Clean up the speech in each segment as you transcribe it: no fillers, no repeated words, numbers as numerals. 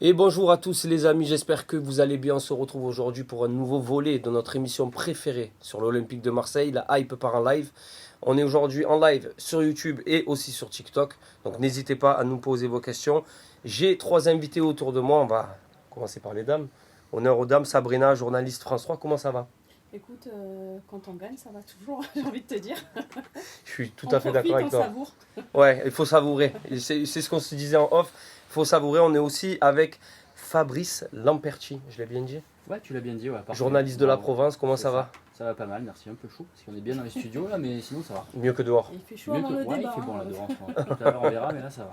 Et bonjour à tous les amis, j'espère que vous allez bien. On se retrouve aujourd'hui pour un nouveau volet de notre émission préférée sur l'Olympique de Marseille, la hype par en live. On est aujourd'hui en live sur YouTube et aussi sur TikTok, donc n'hésitez pas à nous poser vos questions. J'ai trois invités autour de moi, on va commencer par les dames. Honneur aux dames, Sabrina, journaliste France 3, comment ça va? Écoute, quand on gagne, ça va toujours, j'ai envie de te dire. Je suis tout On à fait d'accord profite, avec on toi. savoure. Ouais, il faut savourer. Et c'est ce qu'on se disait en off, il faut savourer. On est aussi avec Fabrice Lamperti, je l'ai bien dit? Ouais, tu l'as bien dit, ouais, parfait. Journaliste de la Bravo. Provence, comment C'est ça va? Ça va pas mal, merci. Un peu chaud, parce qu'on est bien dans les studios là, mais sinon ça va. Mieux que dehors. Il fait chaud Mieux avant que. le Ouais, il débat. fait bon hein. là dehors en ce moment. Tout à l'heure on verra, mais là ça va.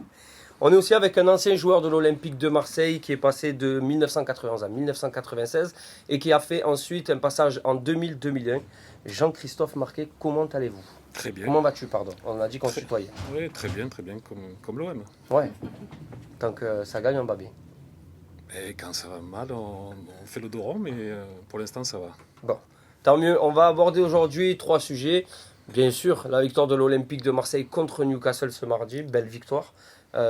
On est aussi avec un ancien joueur de l'Olympique de Marseille qui est passé de 1991 à 1996 et qui a fait ensuite un passage en 2000-2001. Jean-Christophe Marquet, comment allez-vous? Très bien. Comment vas-tu, pardon? On a dit qu'on se tutoyait. Oui, très bien, comme l'OM. Ouais, tant que ça gagne, on va bien. Et quand ça va mal, on fait le dos rond, mais pour l'instant, ça va. Bon, tant mieux. On va aborder aujourd'hui trois sujets. Bien sûr, la victoire de l'Olympique de Marseille contre Newcastle ce mardi, belle victoire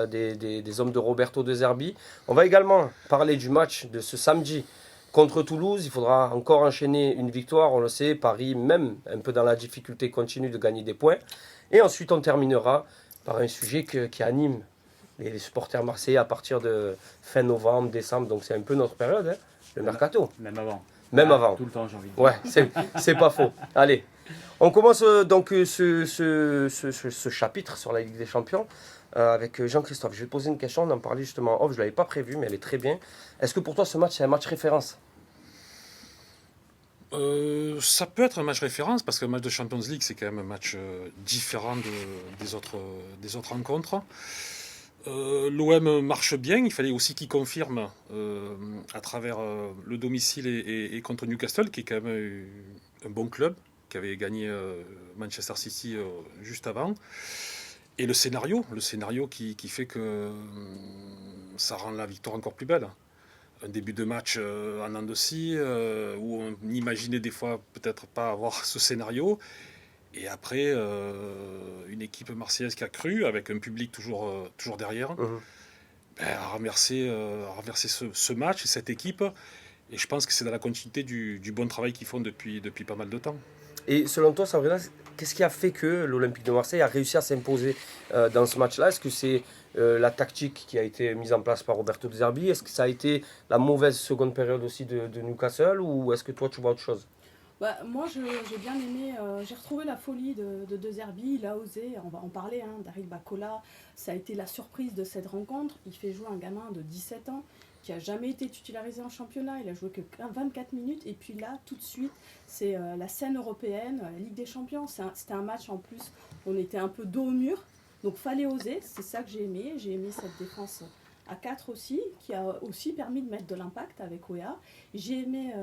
des hommes de Roberto De Zerbi. On va également parler du match de ce samedi contre Toulouse. Il faudra encore enchaîner une victoire, on le sait. Paris, même un peu dans la difficulté, continue de gagner des points. Et ensuite, on terminera par un sujet qui anime les supporters marseillais à partir de fin novembre, décembre. Donc c'est un peu notre période, hein, le mercato. Même avant. Même avant. Tout le temps, j'ai envie de dire. Ouais, c'est pas faux. Allez, on commence ce chapitre sur la Ligue des Champions avec Jean-Christophe. Je vais te poser une question, on en parlait justement en off, je ne l'avais pas prévu, mais elle est très bien. Est-ce que pour toi ce match, c'est un match référence? Ça peut être un match référence, parce qu'un match de Champions League, c'est quand même un match différent des autres rencontres. L'OM marche bien, il fallait aussi qu'il confirme à travers le domicile et contre Newcastle, qui est quand même un bon club, qui avait gagné Manchester City juste avant. Et le scénario qui fait que ça rend la victoire encore plus belle. Un début de match en Annecy, où on imaginait des fois peut-être pas avoir ce scénario. Et après, une équipe marseillaise qui a cru, avec un public toujours derrière, Mhm. a renversé ce match et cette équipe. Et je pense que c'est dans la continuité du bon travail qu'ils font depuis pas mal de temps. Et selon toi, Sabrina, qu'est-ce qui a fait que l'Olympique de Marseille a réussi à s'imposer dans ce match-là? Est-ce que c'est la tactique qui a été mise en place par Roberto De Zerbi? Est-ce que ça a été la mauvaise seconde période aussi de Newcastle? Ou est-ce que toi, tu vois autre chose? Bah, moi, j'ai bien aimé, j'ai retrouvé la folie de Zerbi. Il a osé, on va en parler, hein, Daryl Bacola. Ça a été la surprise de cette rencontre. Il fait jouer un gamin de 17 ans qui a jamais été titularisé en championnat. Il a joué que 24 minutes. Et puis là, tout de suite, c'est la scène européenne, la Ligue des Champions. C'était un match en plus, on était un peu dos au mur. Donc fallait oser, c'est ça que j'ai aimé. J'ai aimé cette défense à 4 aussi, qui a aussi permis de mettre de l'impact avec OEA. J'ai aimé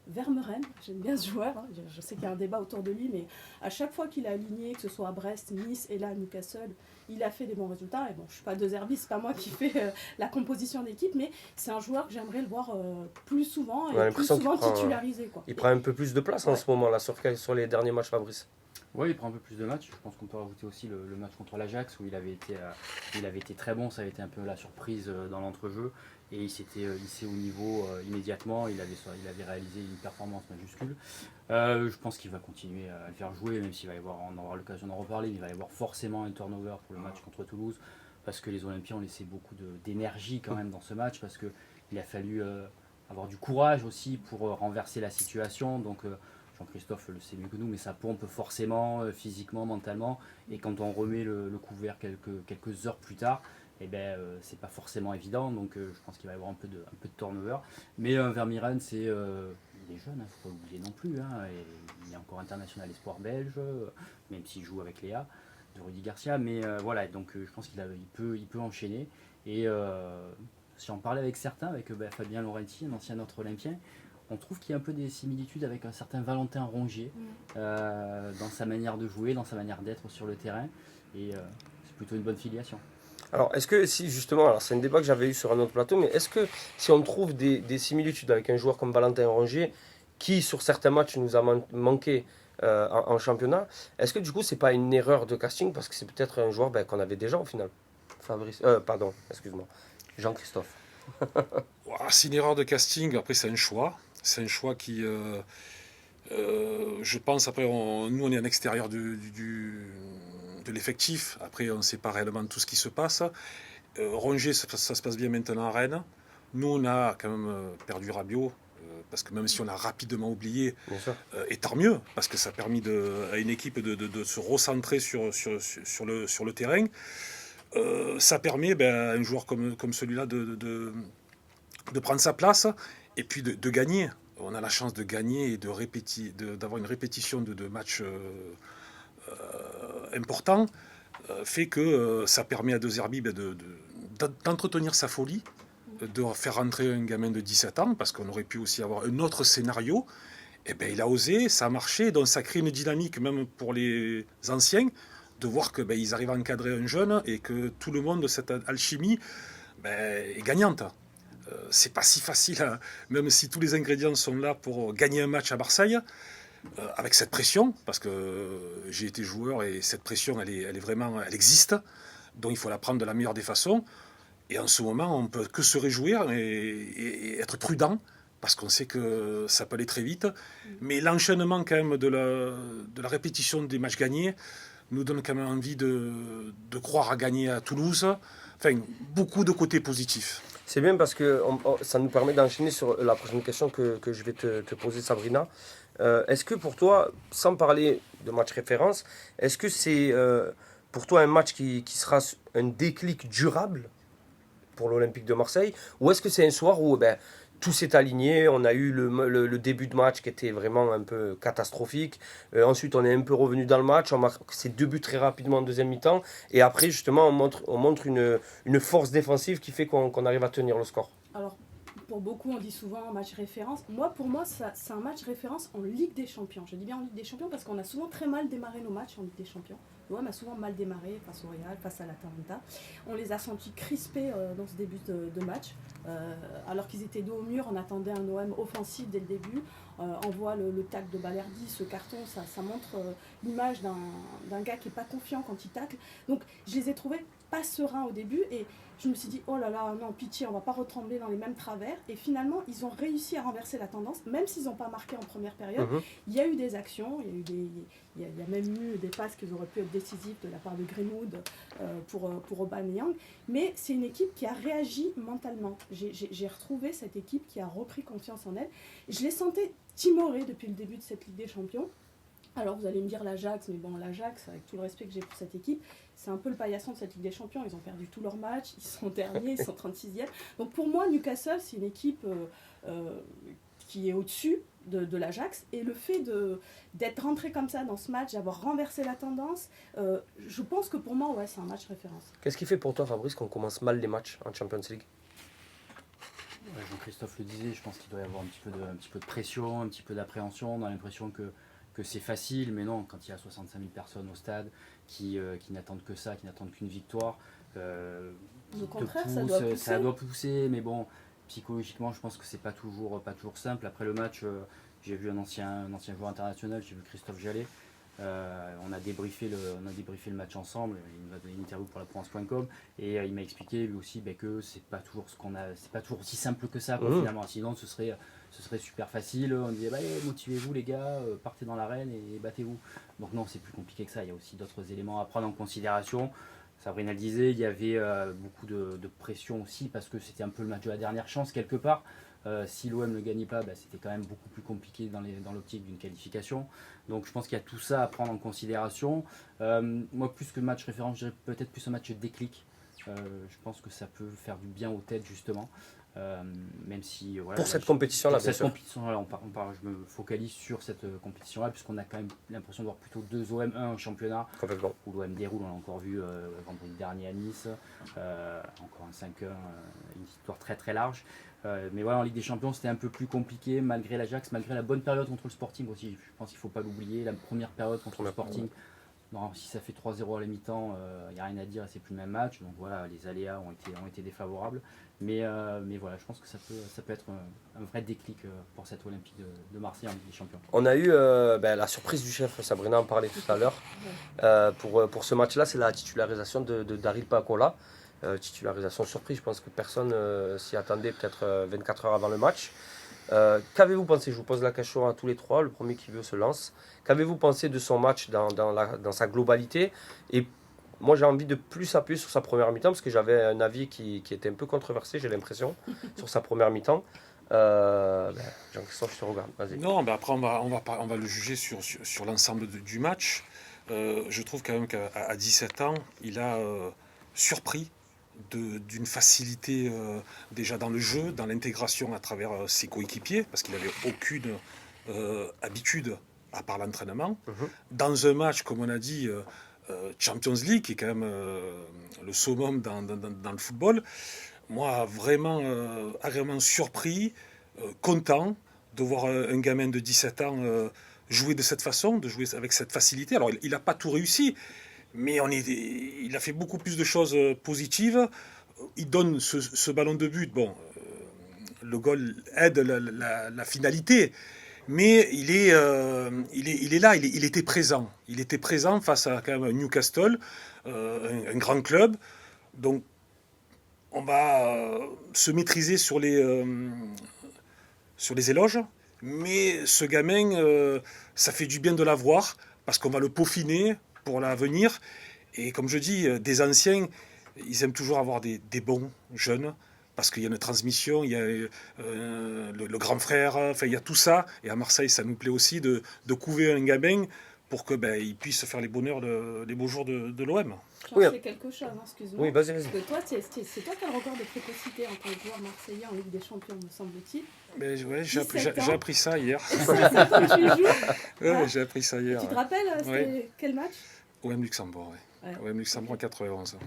Vermeuren, j'aime bien ce joueur, hein. Je sais qu'il y a un débat autour de lui, mais à chaque fois qu'il a aligné, que ce soit à Brest, Nice et là à Newcastle, il a fait des bons résultats. Et bon, je ne suis pas De Zerbi, c'est pas moi qui fais la composition d'équipe, mais c'est un joueur que j'aimerais le voir plus souvent On a et plus l'impression qu'il souvent prend, titularisé. Quoi. il prend un peu plus de place en Ouais. ce moment là sur les derniers matchs, Fabrice. Ouais, il prend un peu plus de matchs. Je pense qu'on peut rajouter aussi le match contre l'Ajax où il avait été très bon. Ça avait été un peu la surprise dans l'entrejeu. Et il s'était hissé au niveau immédiatement. Il avait réalisé une performance majuscule. Je pense qu'il va continuer à le faire jouer, même s'il va y avoir, on aura l'occasion d'en reparler. Il va y avoir forcément un turnover pour le match contre Toulouse. Parce que les Olympiens ont laissé beaucoup d'énergie quand même dans ce match. Parce qu'il a fallu avoir du courage aussi pour renverser la situation. Donc. Jean-Christophe le sait mieux que nous, mais ça pompe forcément physiquement, mentalement. Et quand on remet le couvert quelques heures plus tard, eh ben, c'est pas forcément évident. Donc je pense qu'il va y avoir un peu de turnover. Mais Vermieren, il est jeune, il ne faut pas l'oublier non plus. Hein, et il est encore international espoir belge, même s'il joue avec Léa de Rudy Garcia. Mais voilà, donc je pense il peut enchaîner. Et si j'en parlais avec certains, avec Fabien Laurenti, un ancien autre olympien, on trouve qu'il y a un peu des similitudes avec un certain Valentin Rongier dans sa manière de jouer, dans sa manière d'être sur le terrain. Et c'est plutôt une bonne filiation. Alors, est-ce que si justement, alors c'est un débat que j'avais eu sur un autre plateau, mais est-ce que si on trouve des similitudes avec un joueur comme Valentin Rongier, qui sur certains matchs nous a manqué en championnat, est-ce que du coup c'est pas une erreur de casting parce que c'est peut-être un joueur qu'on avait déjà au final? Fabrice, pardon, excuse-moi, Jean-Christophe. Ouah, c'est une erreur de casting. Après, c'est un choix. C'est un choix qui, je pense, après, nous, on est en extérieur de l'effectif. Après, on ne sait pas réellement tout ce qui se passe. Rongier, ça se passe bien maintenant à Rennes. Nous, on a quand même perdu Rabiot. Parce que même si on a rapidement oublié, Bien sûr. et tant mieux, parce que ça a permis à une équipe de se recentrer sur le terrain. Ça permet à un joueur comme celui-là de prendre sa place et puis de gagner. On a la chance de gagner et d'avoir une répétition de matchs importants, fait que ça permet à De Zerbi d'entretenir sa folie, de faire rentrer un gamin de 17 ans, parce qu'on aurait pu aussi avoir un autre scénario. Et il a osé, ça a marché, donc ça crée une dynamique même pour les anciens, de voir qu'ils arrivent à encadrer un jeune et que tout le monde de cette alchimie est gagnante. C'est pas si facile, hein, même si tous les ingrédients sont là pour gagner un match à Marseille, avec cette pression, parce que j'ai été joueur et cette pression, elle existe, donc il faut la prendre de la meilleure des façons. Et en ce moment, on ne peut que se réjouir et être prudent, parce qu'on sait que ça peut aller très vite. Mais l'enchaînement quand même de la répétition des matchs gagnés nous donne quand même envie de croire à gagner à Toulouse. Enfin, beaucoup de côtés positifs. C'est bien parce que ça nous permet d'enchaîner sur la prochaine question que je vais te poser, Sabrina. Est-ce que pour toi, sans parler de match référence, est-ce que c'est pour toi un match qui sera un déclic durable pour l'Olympique de Marseille, ou est-ce que c'est un soir où tout s'est aligné, on a eu le début de match qui était vraiment un peu catastrophique, ensuite on est un peu revenu dans le match, on marque ces 2 buts très rapidement en deuxième mi-temps, et après justement on montre une force défensive qui fait qu'on arrive à tenir le score. Alors, pour beaucoup, on dit souvent match référence. Pour moi, c'est un match référence en Ligue des Champions. Je dis bien en Ligue des Champions parce qu'on a souvent très mal démarré nos matchs en Ligue des Champions. L'OM a souvent mal démarré face au Real, face à l'Atalanta. On les a sentis crispés dans ce début de match. Alors qu'ils étaient dos au mur, on attendait un OM offensif dès le début. On voit le tacle de Balerdi, ce carton, ça montre l'image d'un gars qui n'est pas confiant quand il tacle. Donc je les ai trouvés pas sereins au début et je me suis dit, oh là là, non, pitié, on va pas retomber dans les mêmes travers. Et finalement, ils ont réussi à renverser la tendance, même s'ils n'ont pas marqué en première période. Il y a eu des actions, il y a même eu des passes qui auraient pu être décisives de la part de Greenwood pour Aubameyang. Mais c'est une équipe qui a réagi mentalement. J'ai retrouvé cette équipe qui a repris confiance en elle. Je les sentais timorés depuis le début de cette Ligue des Champions. Alors vous allez me dire l'Ajax, mais bon, l'Ajax, avec tout le respect que j'ai pour cette équipe, c'est un peu le paillasson de cette Ligue des Champions. Ils ont perdu tous leurs matchs, ils sont derniers, ils sont 36e. Donc pour moi, Newcastle, c'est une équipe qui est au-dessus de l'Ajax. Et le fait d'être rentré comme ça dans ce match, d'avoir renversé la tendance, je pense que pour moi, ouais, c'est un match référence. Qu'est-ce qui fait pour toi, Fabrice, qu'on commence mal les matchs en Champions League ? Jean-Christophe le disait, je pense qu'il doit y avoir un petit peu de pression, un petit peu d'appréhension. On a l'impression que c'est facile, mais non, quand il y a 65 000 personnes au stade qui n'attendent que ça, qui n'attendent qu'une victoire, au contraire, ça doit pousser, mais bon, psychologiquement, je pense que c'est pas toujours simple. Après le match, j'ai vu un ancien joueur international, j'ai vu Christophe Jallet. On a débriefé le match ensemble. Il m'a donné une interview pour la Provence.com et il m'a expliqué lui aussi que c'est pas toujours aussi simple que ça finalement. Sinon ce serait super facile. On disait motivez-vous les gars, partez dans l'arène et battez-vous. Donc non, c'est plus compliqué que ça. Il y a aussi d'autres éléments à prendre en considération. Sabrina le disait, il y avait beaucoup de pression aussi parce que c'était un peu le match de la dernière chance quelque part. Si l'OM ne gagnait pas, c'était quand même beaucoup plus compliqué dans l'optique d'une qualification. Donc je pense qu'il y a tout ça à prendre en considération. Moi, plus que match référence, je dirais peut-être plus un match déclic. Je pense que ça peut faire du bien aux têtes justement. Même si, voilà, pour cette compétition-là, bien sûr. Je me focalise sur cette compétition-là, puisqu'on a quand même l'impression de voir plutôt 2 OM, 1 en championnat, où l'OM déroule, on l'a encore vu vendredi dernier à Nice, encore un 5-1, une victoire très très large. Mais voilà, en Ligue des Champions, c'était un peu plus compliqué, malgré l'Ajax, malgré la bonne période contre le Sporting aussi. Je pense qu'il ne faut pas l'oublier, la première période contre le Sporting. Non, si ça fait 3-0 à la mi-temps, il n'y a rien à dire et c'est plus le même match. Donc voilà, les aléas ont été défavorables. Mais voilà, je pense que ça peut être un vrai déclic pour cette Olympique de Marseille en Ligue des Champions. On a eu la surprise du chef, Sabrina en parlait tout à l'heure. Pour ce match-là, c'est la titularisation de Daryl Pacola. Titularisation surprise, je pense que personne s'y attendait peut-être 24 heures avant le match. Qu'avez-vous pensé? Je vous pose la question à tous les trois, le premier qui veut se lance. Qu'avez-vous pensé de son match dans sa globalité? Et moi j'ai envie de plus appuyer sur sa première mi-temps parce que j'avais un avis qui était un peu controversé, j'ai l'impression, sur sa première mi-temps. Jean-Christophe, je te regarde, vas-y. Non, mais après, on va le juger sur l'ensemble du match. Je trouve quand même qu'à 17 ans, il a surpris d'une facilité déjà dans le jeu, dans l'intégration à travers ses coéquipiers, parce qu'il n'avait aucune habitude à part l'entraînement. Dans un match, comme on a dit, Champions League, qui est quand même le summum dans le football, moi, vraiment agréablement surpris, content de voir un gamin de 17 ans jouer de cette façon, de jouer avec cette facilité. Alors, il n'a pas tout réussi, mais il a fait beaucoup plus de choses positives. Il donne ce ballon de but. Bon, le goal aide la finalité, mais il est là, il était présent. Il était présent face à quand même Newcastle, un grand club. Donc, on va se maîtriser sur les éloges, mais ce gamin, ça fait du bien de l'avoir, parce qu'on va le peaufiner pour l'avenir. Et comme je dis, des anciens, ils aiment toujours avoir des bons jeunes, parce qu'il y a une transmission, il y a le grand frère, enfin il y a tout ça. Et à Marseille, ça nous plaît aussi de couver un gamin pour que il puisse faire les beaux jours de l'OM. J'en sais quelque chose, excuse-moi. Oui, vas-y. Parce que toi, c'est toi qui as le record de précocité en tant que joueur marseillais en Ligue des Champions, me semble-t-il. Mais ouais, j'ai appris ça hier. 17 ans que tu y joues. Ouais, j'ai appris ça hier. Tu te rappelles, c'était quel match? OM Luxembourg, oui. Ouais. OM Luxembourg 91.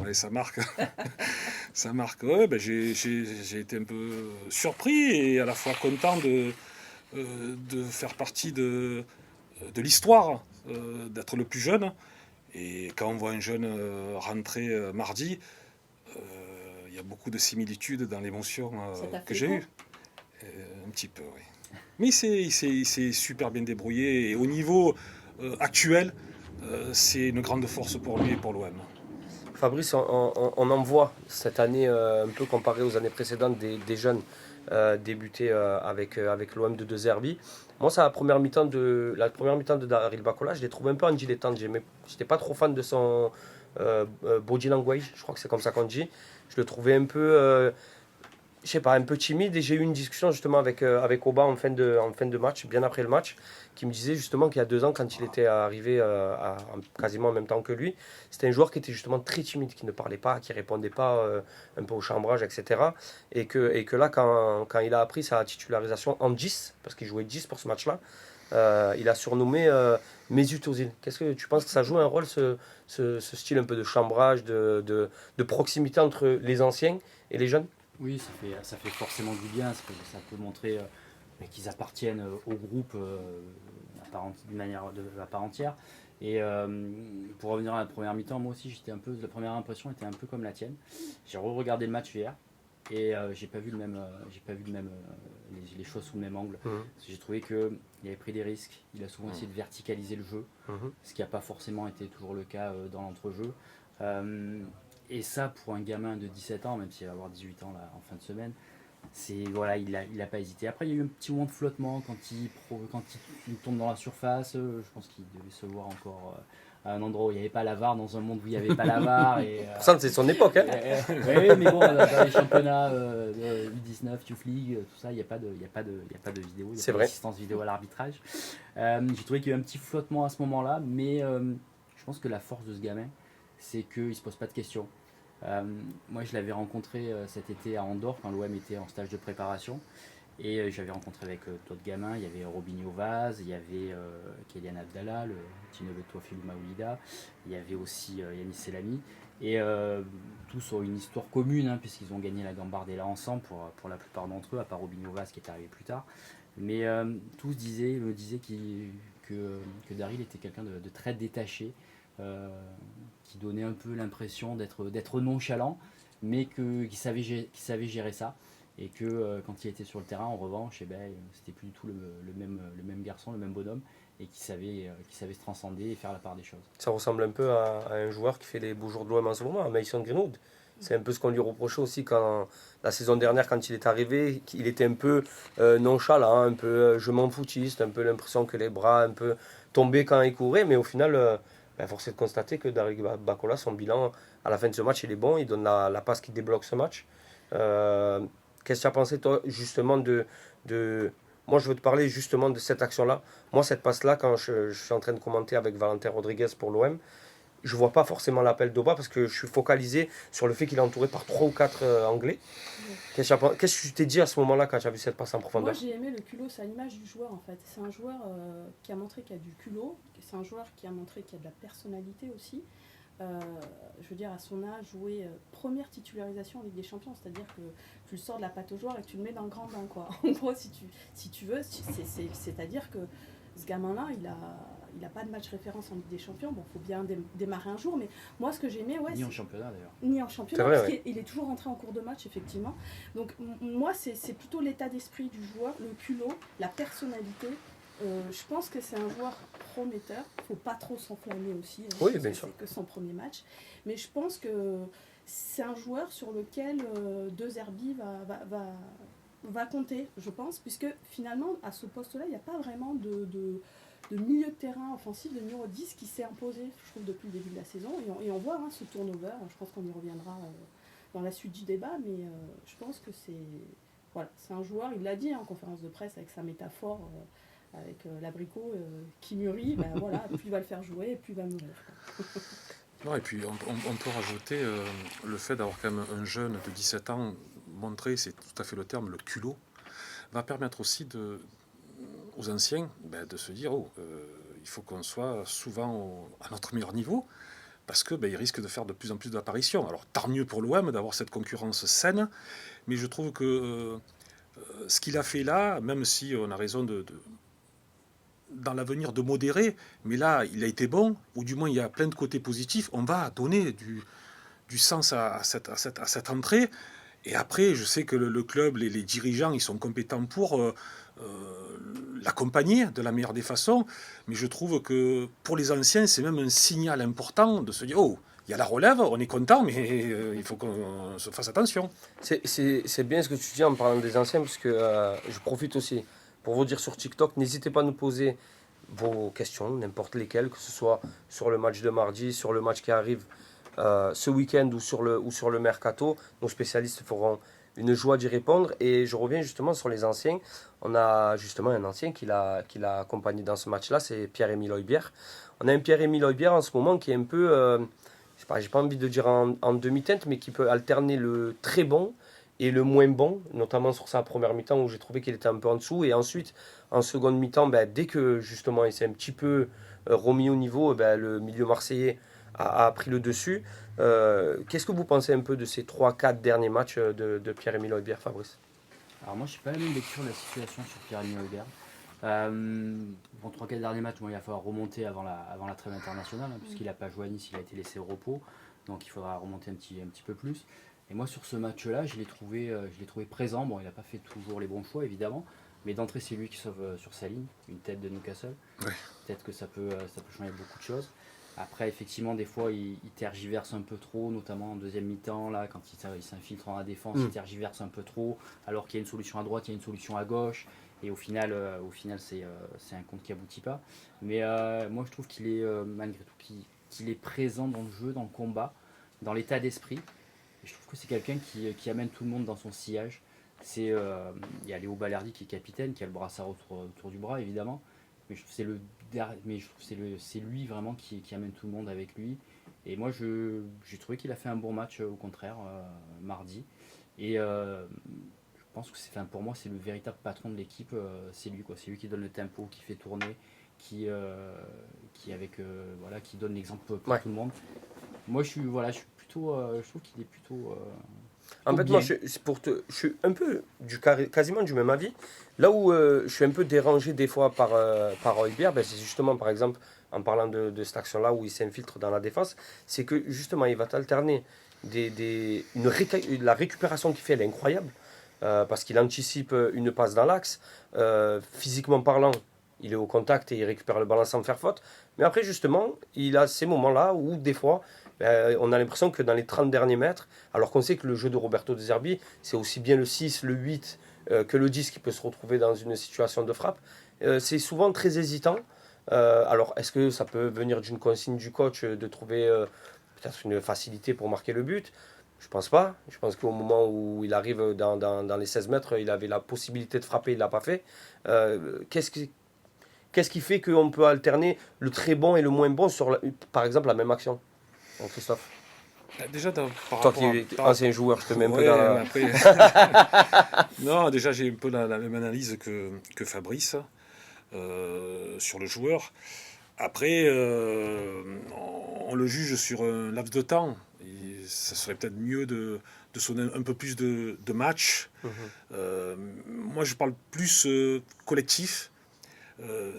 Ouais, ça marque. Ça marque. Ouais, j'ai été un peu surpris et à la fois content de faire partie de l'histoire, d'être le plus jeune. Et quand on voit un jeune rentrer mardi, il y a beaucoup de similitudes dans l'émotion que j'ai eue. Un petit peu, oui. Mais il s'est super bien débrouillé. Et au niveau actuel, c'est une grande force pour lui et pour l'OM. Fabrice, on en voit cette année, un peu comparé aux années précédentes, des jeunes débutés avec l'OM de De Zerbi. Moi, c'est la première mi-temps de Daryl Bacola, je l'ai trouvé un peu en dilettante. J'étais pas trop fan de son body language, je crois que c'est comme ça qu'on dit. Je le trouvais un peu, je sais pas, un peu timide. Et j'ai eu une discussion justement avec Oba en fin de match, bien après le match, qui me disait justement qu'il y a 2 ans, quand il était arrivé quasiment en même temps que lui, c'était un joueur qui était justement très timide, qui ne parlait pas, qui répondait pas un peu au chambrage, etc. Et que là, quand il a appris sa titularisation en 10, parce qu'il jouait 10 pour ce match-là, il a surnommé Mesut Özil. Qu'est-ce que tu penses que ça joue un rôle, ce style un peu de chambrage, de proximité entre les anciens et les jeunes? Oui, ça fait forcément du bien, ça peut montrer qu'ils appartiennent au groupe d'une manière à part entière. Et pour revenir à la première mi-temps, moi aussi, la première impression était un peu comme la tienne. J'ai re-regardé le match hier et j'ai pas vu les choses sous le même angle. Parce que j'ai trouvé qu'il avait pris des risques, il a souvent essayé de verticaliser le jeu, ce qui n'a pas forcément été toujours le cas dans l'entrejeu. Et ça, pour un gamin de 17 ans, même s'il va avoir 18 ans là, en fin de semaine, il a pas hésité. Après, il y a eu un petit moment de flottement quand il tombe dans la surface. Je pense qu'il devait se voir encore à un endroit où il n'y avait pas la VAR, dans un monde où il n'y avait pas la VAR. Ça, c'est son époque. Hein. Oui, mais bon, dans les championnats U19, Youth League, tout ça, il n'y a pas de vidéo, il n'y a pas d'assistance vidéo à l'arbitrage. J'ai trouvé qu'il y a eu un petit flottement à ce moment-là, mais je pense que la force de ce gamin, c'est qu'il ne se pose pas de questions. Moi, je l'avais rencontré cet été à Andorre, quand l'OM était en stage de préparation. Et j'avais rencontré avec d'autres gamins. Il y avait Robinho Vaz, il y avait Kélian Abdallah, le petit neveu de Touafilou Maouida. Il y avait aussi Yanis Selami. Et tous ont une histoire commune, puisqu'ils ont gagné la Gambardella ensemble pour la plupart d'entre eux, à part Robinho Vaz qui est arrivé plus tard. Mais tous me disaient que Daryl était quelqu'un de très détaché. Qui donnait un peu l'impression d'être nonchalant, mais qui savait gérer ça, et que quand il était sur le terrain, en revanche, c'était plus du tout le même garçon, le même bonhomme, et qui savait se transcender et faire la part des choses. Ça ressemble un peu à un joueur qui fait les beaux jours de l'OM en ce moment, à Mason Greenwood. C'est un peu ce qu'on lui reprochait aussi quand la saison dernière, quand il est arrivé, qu'il était un peu nonchalant, un peu je m'en foutiste, un peu l'impression que les bras un peu tombaient quand il courait, mais au final, force est de constater que Darik Bakola, son bilan à la fin de ce match, il est bon, il donne la passe qui débloque ce match. Euh, Qu'est-ce que tu as pensé, toi, justement, de... Moi, je veux te parler justement de cette action-là. Moi, cette passe-là, quand je suis en train de commenter avec Valentin Rodriguez pour l'OM, je vois pas forcément l'appel d'Oba parce que je suis focalisé sur le fait qu'il est entouré par 3 ou 4 Anglais. Qu'est-ce que tu t'es dit à ce moment-là quand tu as vu cette passe en Moi, profondeur? j'ai aimé le culot, c'est à l'image du joueur en fait. C'est un joueur qui a montré qu'il y a du culot, c'est un joueur qui a montré qu'il y a de la personnalité aussi. Je veux dire, à son âge, jouer première titularisation en Ligue des Champions, c'est-à-dire que tu le sors de la pâte au joueur et que tu le mets dans le grand bain, quoi. En gros, si tu veux, c'est-à-dire que ce gamin-là, il a pas de match référence en Ligue des Champions. Bon, il faut bien démarrer un jour, mais moi, ce que j'aimais, Ni en championnat d'ailleurs. ni en championnat, C'est vrai, parce ouais. qu'il est toujours rentré en cours de match, effectivement. Donc, moi, c'est plutôt l'état d'esprit du joueur, le culot, la personnalité. Je pense que c'est un joueur prometteur. Il ne faut pas trop s'enflammer aussi. Oui, parce bien que sûr. c'est que son premier match. Mais je pense que c'est un joueur sur lequel De Zerbi va compter, je pense, puisque finalement, à ce poste-là, il n'y a pas vraiment de milieu de terrain offensif, de numéro 10 qui s'est imposé, je trouve, depuis le début de la saison. Et on voit ce turnover. Je pense qu'on y reviendra dans la suite du débat, mais je pense que c'est un joueur, il l'a dit en conférence de presse avec sa métaphore. Avec l'abricot qui mûrit, ben voilà, plus il va le faire jouer, et plus il va mûrir. Non, et puis on peut rajouter le fait d'avoir quand même un jeune de 17 ans montré, c'est tout à fait le terme, le culot, va permettre aussi aux anciens de se dire il faut qu'on soit souvent à notre meilleur niveau, parce que il risque de faire de plus en plus d'apparitions. Alors tant mieux pour l'OM d'avoir cette concurrence saine, mais je trouve que ce qu'il a fait là, même si on a raison dans l'avenir de modérer, mais là il a été bon, ou du moins il y a plein de côtés positifs, on va donner du sens à cette entrée. Et après, je sais que le club, les dirigeants, ils sont compétents pour l'accompagner de la meilleure des façons, mais je trouve que pour les anciens, c'est même un signal important de se dire, oh, il y a la relève, on est content, mais il faut qu'on se fasse attention. C'est bien ce que tu dis en parlant des anciens, parce que je profite aussi pour vous dire sur TikTok, n'hésitez pas à nous poser vos questions, n'importe lesquelles, que ce soit sur le match de mardi, sur le match qui arrive ce week-end ou sur le mercato. Nos spécialistes feront une joie d'y répondre. Et je reviens justement sur les anciens. On a justement un ancien qui l'a accompagné dans ce match-là, c'est Pierre-Emile Højbjerg. On a un Pierre-Emile Højbjerg en ce moment qui est un peu, je sais pas, j'ai pas envie de dire en demi-teinte, mais qui peut alterner le très bon et le moins bon, notamment sur sa première mi-temps où j'ai trouvé qu'il était un peu en dessous. Et ensuite, en seconde mi-temps, dès que justement il s'est un petit peu remis au niveau, le milieu marseillais a pris le dessus. Qu'est-ce que vous pensez un peu de ces 3-4 derniers matchs de Pierre-Emile Højbjerg, Fabrice? Alors moi, je n'ai pas la même lecture de la situation sur Pierre-Emile Højbjerg. Bon, 3-4 derniers matchs, il va falloir remonter avant la trêve internationale, puisqu'il n'a pas joué à Nice, il a été laissé au repos. Donc il faudra remonter un petit peu plus. Et moi, sur ce match-là, je l'ai trouvé présent. Bon, il n'a pas fait toujours les bons choix, évidemment. Mais d'entrée, c'est lui qui sauve sur sa ligne, une tête de Newcastle. Ouais. Peut-être que ça peut changer beaucoup de choses. Après, effectivement, des fois, il tergiverse un peu trop, notamment en deuxième mi-temps, là, quand il s'infiltre dans la défense, il tergiverse un peu trop, alors qu'il y a une solution à droite, il y a une solution à gauche. Et au final c'est un compte qui aboutit pas. Mais moi, je trouve qu'il est, malgré tout, qu'il est présent dans le jeu, dans le combat, dans l'état d'esprit. Et je trouve que c'est quelqu'un qui amène tout le monde dans son sillage. Il y a Léo Balerdi qui est capitaine, qui a le brassard autour du bras, évidemment. Mais je trouve que c'est lui vraiment qui amène tout le monde avec lui. Et moi, j'ai trouvé qu'il a fait un bon match, au contraire, mardi. Et je pense que pour moi, c'est le véritable patron de l'équipe. C'est lui, quoi. C'est lui qui donne le tempo, qui fait tourner, qui donne l'exemple pour tout le monde. Moi, je trouve qu'il est plutôt. En fait, bien. moi, je suis un peu quasiment du même avis. Là où je suis un peu dérangé des fois par Højbjerg, c'est justement, par exemple, en parlant de cette action-là où il s'infiltre dans la défense, c'est que justement, il va t'alterner la récupération qu'il fait, elle est incroyable, parce qu'il anticipe une passe dans l'axe. Physiquement parlant, il est au contact et il récupère le ballon sans faire faute. Mais après, justement, il a ces moments-là où, des fois, On a l'impression que dans les 30 derniers mètres, alors qu'on sait que le jeu de Roberto De Zerbi, c'est aussi bien le 6, le 8 que le 10 qui peut se retrouver dans une situation de frappe, c'est souvent très hésitant. Alors, est-ce que ça peut venir d'une consigne du coach de trouver peut-être une facilité pour marquer le but? Je pense pas. Je pense qu'au moment où il arrive dans les 16 mètres, il avait la possibilité de frapper, il ne l'a pas fait. Qu'est-ce qui fait qu'on peut alterner le très bon et le moins bon sur, par exemple, la même action? Donc, Christophe, Déjà, par toi rapport qui es par- ancien joueur, je te mets un peu Ouais, dans la... après- Non, déjà, j'ai un peu la même analyse que Fabrice sur le joueur. Après, on le juge sur un laps de temps. Et ça serait peut-être mieux de sonner un peu plus de matchs. Moi, je parle plus collectif.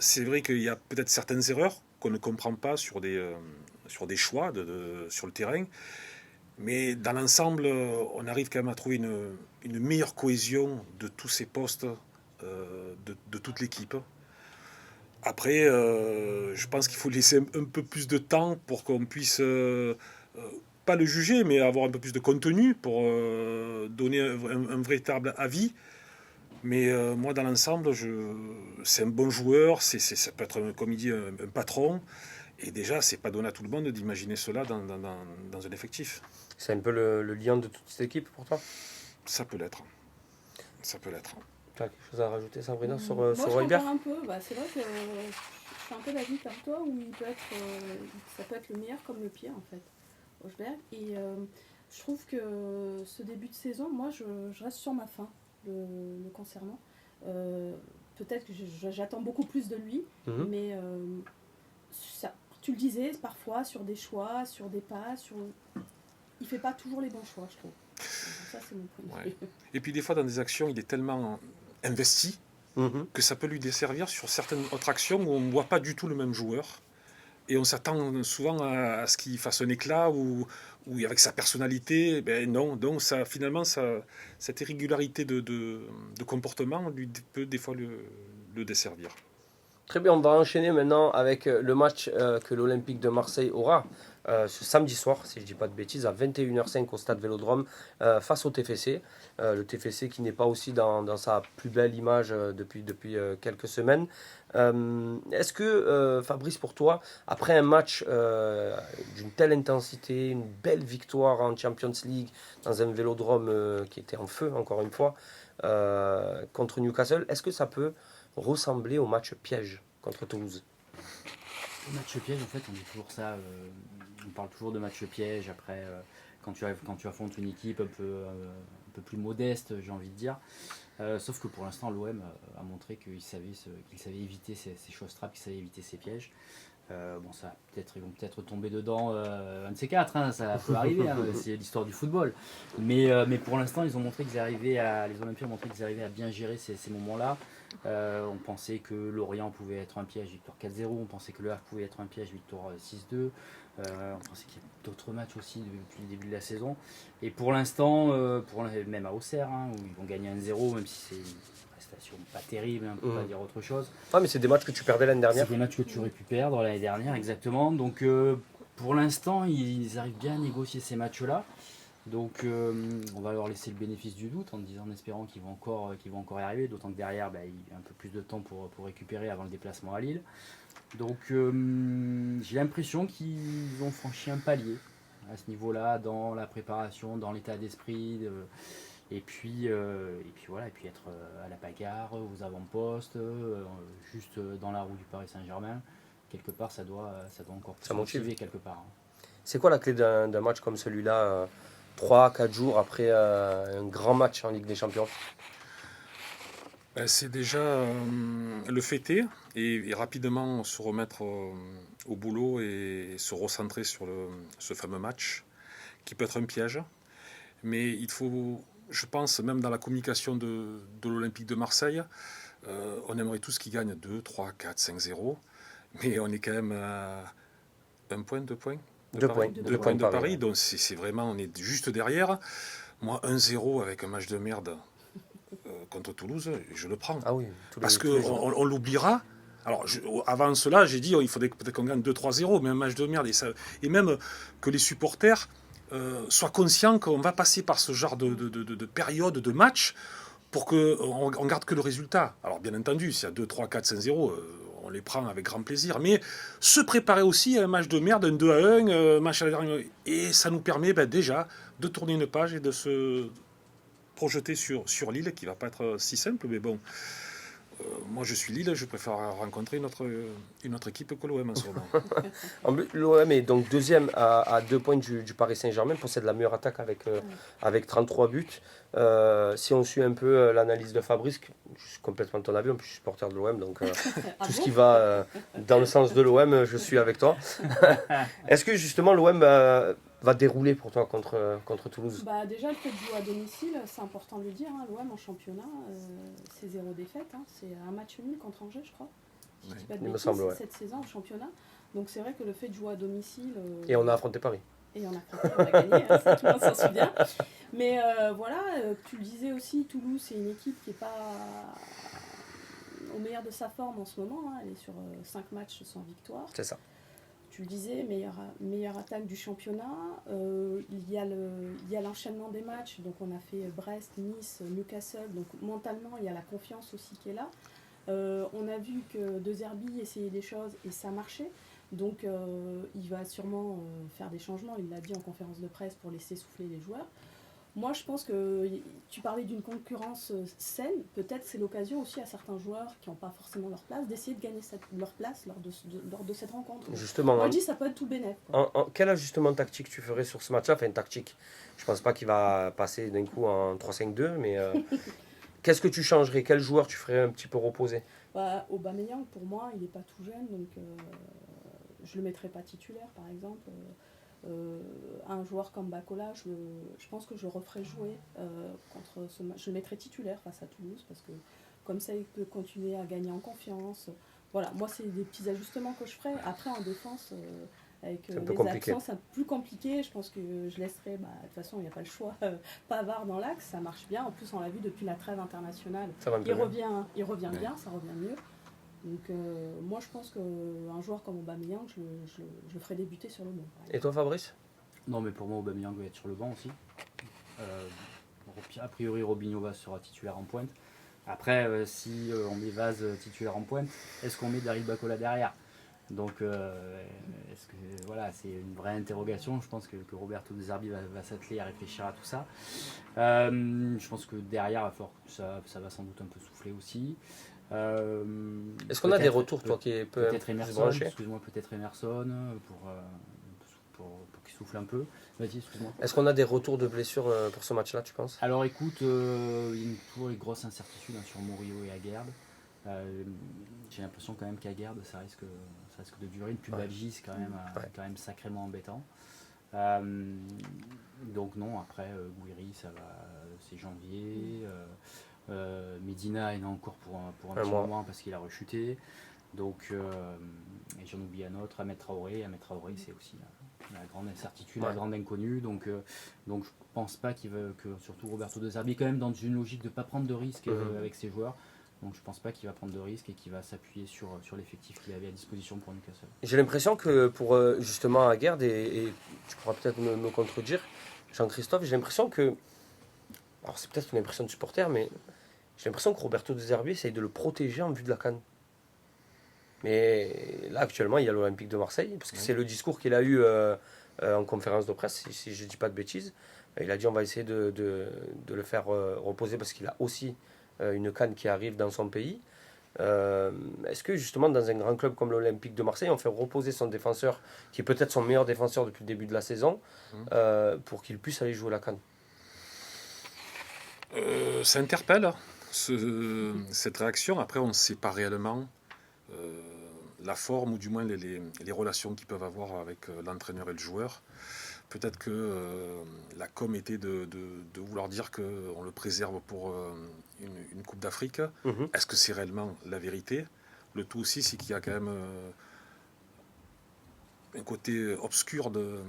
C'est vrai qu'il y a peut-être certaines erreurs qu'on ne comprend pas sur des choix sur le terrain. Mais dans l'ensemble, on arrive quand même à trouver une meilleure cohésion de tous ces postes, de toute l'équipe. Après, je pense qu'il faut laisser un peu plus de temps pour qu'on puisse, pas le juger, mais avoir un peu plus de contenu pour donner un véritable avis. Mais moi, dans l'ensemble, c'est un bon joueur, ça peut être, comme il dit, un patron. Et déjà, c'est pas donné à tout le monde d'imaginer cela dans un effectif. C'est un peu le lien de toute cette équipe pour toi? Ça peut l'être. Ça peut l'être. Tu as quelque chose à rajouter, Sabrina, sur Moi, sur je Højbjerg? comprends un peu. C'est vrai que je suis un peu d'avis comme toi, où il peut être, ça peut être le meilleur comme le pire, en fait, Højbjerg. Et je trouve que ce début de saison, moi, je reste sur ma faim le concernant. Peut-être que j'attends beaucoup plus de lui, Mhm. mais tu le disais, parfois, sur des choix, sur des passes, il fait pas toujours les bons choix, je trouve. Ça, c'est mon point de vue. Et puis des fois, dans des actions, il est tellement investi Mhm. que ça peut lui desservir sur certaines autres actions où on ne voit pas du tout le même joueur. Et on s'attend souvent à ce qu'il fasse un éclat ou avec sa personnalité, ben non. Donc finalement, cette irrégularité de comportement lui peut des fois le desservir. Très bien, on va enchaîner maintenant avec le match que l'Olympique de Marseille aura ce samedi soir, si je ne dis pas de bêtises, à 21h05 au stade Vélodrome face au TFC. Le TFC qui n'est pas aussi dans sa plus belle image depuis quelques semaines. Est-ce que, Fabrice, pour toi, après un match d'une telle intensité, une belle victoire en Champions League dans un Vélodrome qui était en feu, encore une fois, contre Newcastle, est-ce que ça peut ressembler au match piège contre Toulouse? Le match piège, en fait, on dit toujours ça. On parle toujours de match piège après, quand tu affrontes une équipe un peu plus modeste, j'ai envie de dire. Sauf que pour l'instant, l'OM a montré qu'il savait éviter ces choses trappes, qu'il savait éviter ces pièges. Ils vont peut-être tomber dedans, un de ces quatre, hein, ça peut arriver, hein, c'est l'histoire du football. Mais pour l'instant, les Olympiens ont montré qu'ils arrivaient à bien gérer ces moments-là. On pensait que Lorient pouvait être un piège, victoire 4-0. On pensait que Le Havre pouvait être un piège, victoire 6-2. On pensait qu'il y avait d'autres matchs aussi depuis le début de la saison. Et pour l'instant, même à Auxerre, hein, où ils vont gagner 1-0, même si c'est une prestation pas terrible, on ne peut pas dire autre chose. Ah, mais c'est des matchs que tu perdais l'année dernière. C'est des matchs que tu aurais pu perdre l'année dernière, exactement. Donc pour l'instant, ils arrivent bien à négocier ces matchs-là. Donc on va leur laisser le bénéfice du doute en espérant qu'ils vont encore y arriver, d'autant que derrière, il y a un peu plus de temps pour récupérer avant le déplacement à Lille. Donc j'ai l'impression qu'ils ont franchi un palier à ce niveau-là, dans la préparation, dans l'état d'esprit, et puis voilà, et puis être à la bagarre, aux avant-postes, juste dans la roue du Paris Saint-Germain. Quelque part, ça doit encore Ça motive. motiver quelque part. C'est quoi la clé d'un match comme celui-là, 3-4 jours après un grand match en Ligue des Champions? C'est déjà le fêter et rapidement se remettre au boulot et se recentrer sur ce fameux match qui peut être un piège. Mais il faut, je pense, même dans la communication de l'Olympique de Marseille, on aimerait tous qu'ils gagnent 2, 3, 4, 5-0. Mais on est quand même à 1 point, 2 points de 2 Paris. points. 2 points de Paris, Paris. ouais. Donc c'est vraiment, on est juste derrière. Moi, 1-0 avec un match de merde contre Toulouse, je le prends. Ah oui, tous les Parce jours. qu'on l'oubliera Alors, avant cela, j'ai dit il faudrait peut-être qu'on gagne 2-3-0, mais un match de merde. Et même que les supporters soient conscients qu'on va passer par ce genre de période, de match, pour qu'on ne garde que le résultat. Alors, bien entendu, s'il y a 2-3-4-5-0, on les prend avec grand plaisir. Mais se préparer aussi à un match de merde, un 2-1, match à la dernière. Et ça nous permet déjà de tourner une page et de se projeter sur Lille, qui ne va pas être si simple, mais bon. Moi, je suis Lille, je préfère rencontrer une autre équipe que l'OM en ce moment. En plus, l'OM est donc deuxième à 2 points du Paris Saint-Germain, possède la meilleure attaque avec 33 buts. Si on suit un peu l'analyse de Fabrice, je suis complètement de ton avis, en plus je suis supporter de l'OM, donc tout ce qui va dans le sens de l'OM, je suis avec toi. Est-ce que justement l'OM va dérouler pour toi contre Toulouse? Déjà, le fait de jouer à domicile, c'est important de le dire. L'OM en championnat, c'est 0 défaite. C'est un match nul contre Angers, je crois. Si je dis pas de il me bêtises, semble, ouais. cette saison en championnat. Donc c'est vrai que le fait de jouer à domicile... Et on a affronté Paris. Et on a gagné, ça, tout le monde s'en souvient. Mais voilà, tu le disais aussi, Toulouse, c'est une équipe qui n'est pas au meilleur de sa forme en ce moment. Elle est sur 5 matchs sans victoire. C'est ça. Tu le disais, meilleure attaque du championnat. Il y a l'enchaînement des matchs. Donc on a fait Brest, Nice, Newcastle. Donc mentalement, il y a la confiance aussi qui est là. On a vu que De Zerbi essayait des choses et ça marchait. Donc il va sûrement faire des changements. Il l'a dit en conférence de presse pour laisser souffler les joueurs. Moi, je pense que tu parlais d'une concurrence saine. Peut-être c'est l'occasion aussi à certains joueurs qui n'ont pas forcément leur place d'essayer de gagner leur place lors de cette rencontre. Justement, moi, je dis ça peut être tout bénef. Quel ajustement tactique tu ferais sur ce match-là? Enfin, tactique. Je pense pas qu'il va passer d'un coup en 3-5-2, mais qu'est-ce que tu changerais? Quel joueur tu ferais un petit peu reposer? Aubameyang, pour moi, il n'est pas tout jeune, donc je le mettrais pas titulaire, par exemple. Un joueur comme Bacola, je pense que je referais jouer contre ce match. Je le mettrais titulaire face à Toulouse parce que comme ça il peut continuer à gagner en confiance. Voilà, moi c'est des petits ajustements que je ferais. Après en défense, avec les absents, c'est un peu plus compliqué. Je pense que je laisserais, de toute façon il n'y a pas le choix, Pavard dans l'axe, ça marche bien. En plus on l'a vu depuis la trêve internationale, il revient bien, ça revient mieux. Donc moi je pense qu'un joueur comme Aubameyang, je le ferais débuter sur le banc. Et toi Fabrice? Non mais pour moi Aubameyang va être sur le banc aussi. A priori Robinho sera titulaire en pointe. Après si on met Vaz titulaire en pointe, est-ce qu'on met Daryl Bacola derrière? Donc est-ce que voilà, c'est une vraie interrogation. Je pense que Roberto De Zerbi va s'atteler à réfléchir à tout ça. Je pense que derrière ça va sans doute un peu souffler aussi. Est-ce qu'on a des retours, toi qui est peut-être Emerson, peut-être Emerson pour qu'il souffle un peu. Vas-y, excuse-moi. Est-ce qu'on a des retours de blessures pour ce match-là, tu penses? Alors écoute, il y a toujours les grosses incertitudes sur Murillo et Aguerd. J'ai l'impression quand même qu'Aguerd ça risque de durer. Une pubalgie, c'est quand même sacrément embêtant. Donc non, après Gouiri, c'est janvier. Medina est encore pour un petit moment parce qu'il a rechuté. Donc, et j'en oublie un autre, Ahmed Traoré. Ahmed Traoré, c'est aussi la grande incertitude, la grande inconnue. Donc je pense pas que surtout Roberto De Zerbi est quand même dans une logique de ne pas prendre de risques avec ses joueurs. Donc je pense pas qu'il va prendre de risques et qu'il va s'appuyer sur l'effectif qu'il avait à disposition pour Newcastle. J'ai l'impression que pour justement Aguerd, et tu pourras peut-être me contredire, Jean-Christophe, j'ai l'impression que, alors c'est peut-être une impression de supporter, mais j'ai l'impression que Roberto De Zerbi essaye de le protéger en vue de la CAN. Mais là, actuellement, il y a l'Olympique de Marseille, parce que c'est le discours qu'il a eu en conférence de presse, si je ne dis pas de bêtises. Il a dit on va essayer de le faire reposer parce qu'il a aussi une CAN qui arrive dans son pays. Est-ce que justement, dans un grand club comme l'Olympique de Marseille, on fait reposer son défenseur, qui est peut-être son meilleur défenseur depuis le début de la saison, pour qu'il puisse aller jouer la CAN? Ça interpelle cette réaction. Après, on ne sait pas réellement la forme ou du moins les relations qu'ils peuvent avoir avec l'entraîneur et le joueur. Peut-être que la com était de vouloir dire qu'on le préserve pour une Coupe d'Afrique. Est-ce que c'est réellement la vérité? Le tout aussi, c'est qu'il y a quand même un côté obscur de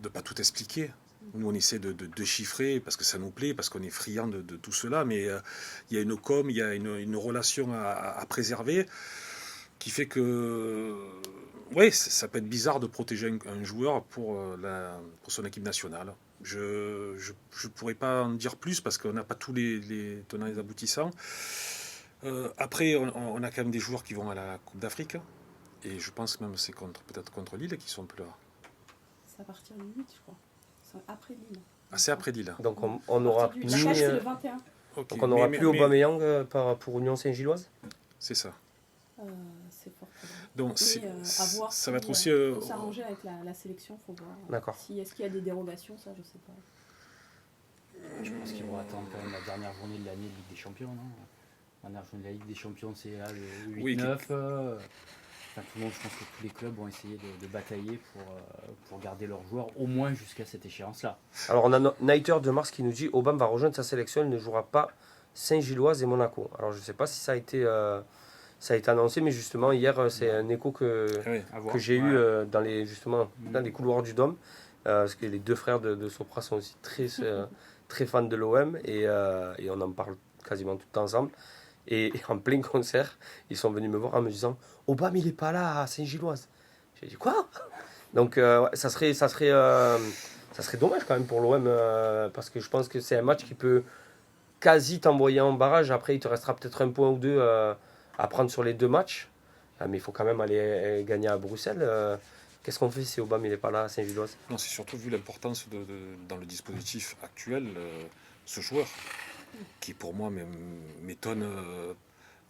ne pas tout expliquer. Nous, on essaie de chiffrer parce que ça nous plaît, parce qu'on est friand de tout cela, mais il y a une com, il y a une relation à préserver. qui fait que oui, ça peut être bizarre de protéger un joueur pour son équipe nationale. Je ne pourrais pas en dire plus parce qu'on n'a pas tous les tenants et les aboutissants. Après, on a quand même des joueurs qui vont à la Coupe d'Afrique. Et je pense même que c'est peut-être contre Lille qui sont plus là. C'est à partir du 8, je crois. C'est après Lille. Ah, c'est après Lille. Donc on aura La ni, cage, c'est le 21. Ok, donc on n'aura plus Aubameyang pour Union Saint-Gilloise. C'est ça. C'est fort probable. Donc Mais à voir ça va être aussi... faut s'arranger avec la sélection, faut voir. D'accord. Est-ce qu'il y a des dérogations, ça je sais pas. Je pense qu'ils vont attendre quand même la dernière journée de l'année de Ligue des Champions, non? La dernière journée de la Ligue des Champions, c'est là le 8-9. Oui, Enfin, tout le monde, je pense que tous les clubs vont essayer de batailler pour garder leurs joueurs, au moins jusqu'à cette échéance-là. Alors on a Nighter de Mars qui nous dit Aubame va rejoindre sa sélection, il ne jouera pas Saint-Gilloise et Monaco. Alors je ne sais pas si ça a été annoncé, mais justement hier c'est un écho que À voir. j'ai Ouais. eu dans les couloirs du Dôme, parce que les deux frères de Sopra sont aussi très fans de l'OM et on en parle quasiment tout le temps ensemble. Et en plein concert, ils sont venus me voir en me disant Aubame il est pas là à Saint-Gilloise. J'ai dit quoi? Donc ouais, ça serait dommage quand même pour l'OM parce que je pense que c'est un match qui peut quasi t'envoyer en barrage. Après il te restera peut-être un point ou deux à prendre sur les deux matchs. Mais il faut quand même aller gagner à Bruxelles. Qu'est-ce qu'on fait si Aubame il est pas là à Saint-Gilloise? Non, c'est surtout vu l'importance dans le dispositif actuel, ce joueur, qui pour moi m'étonne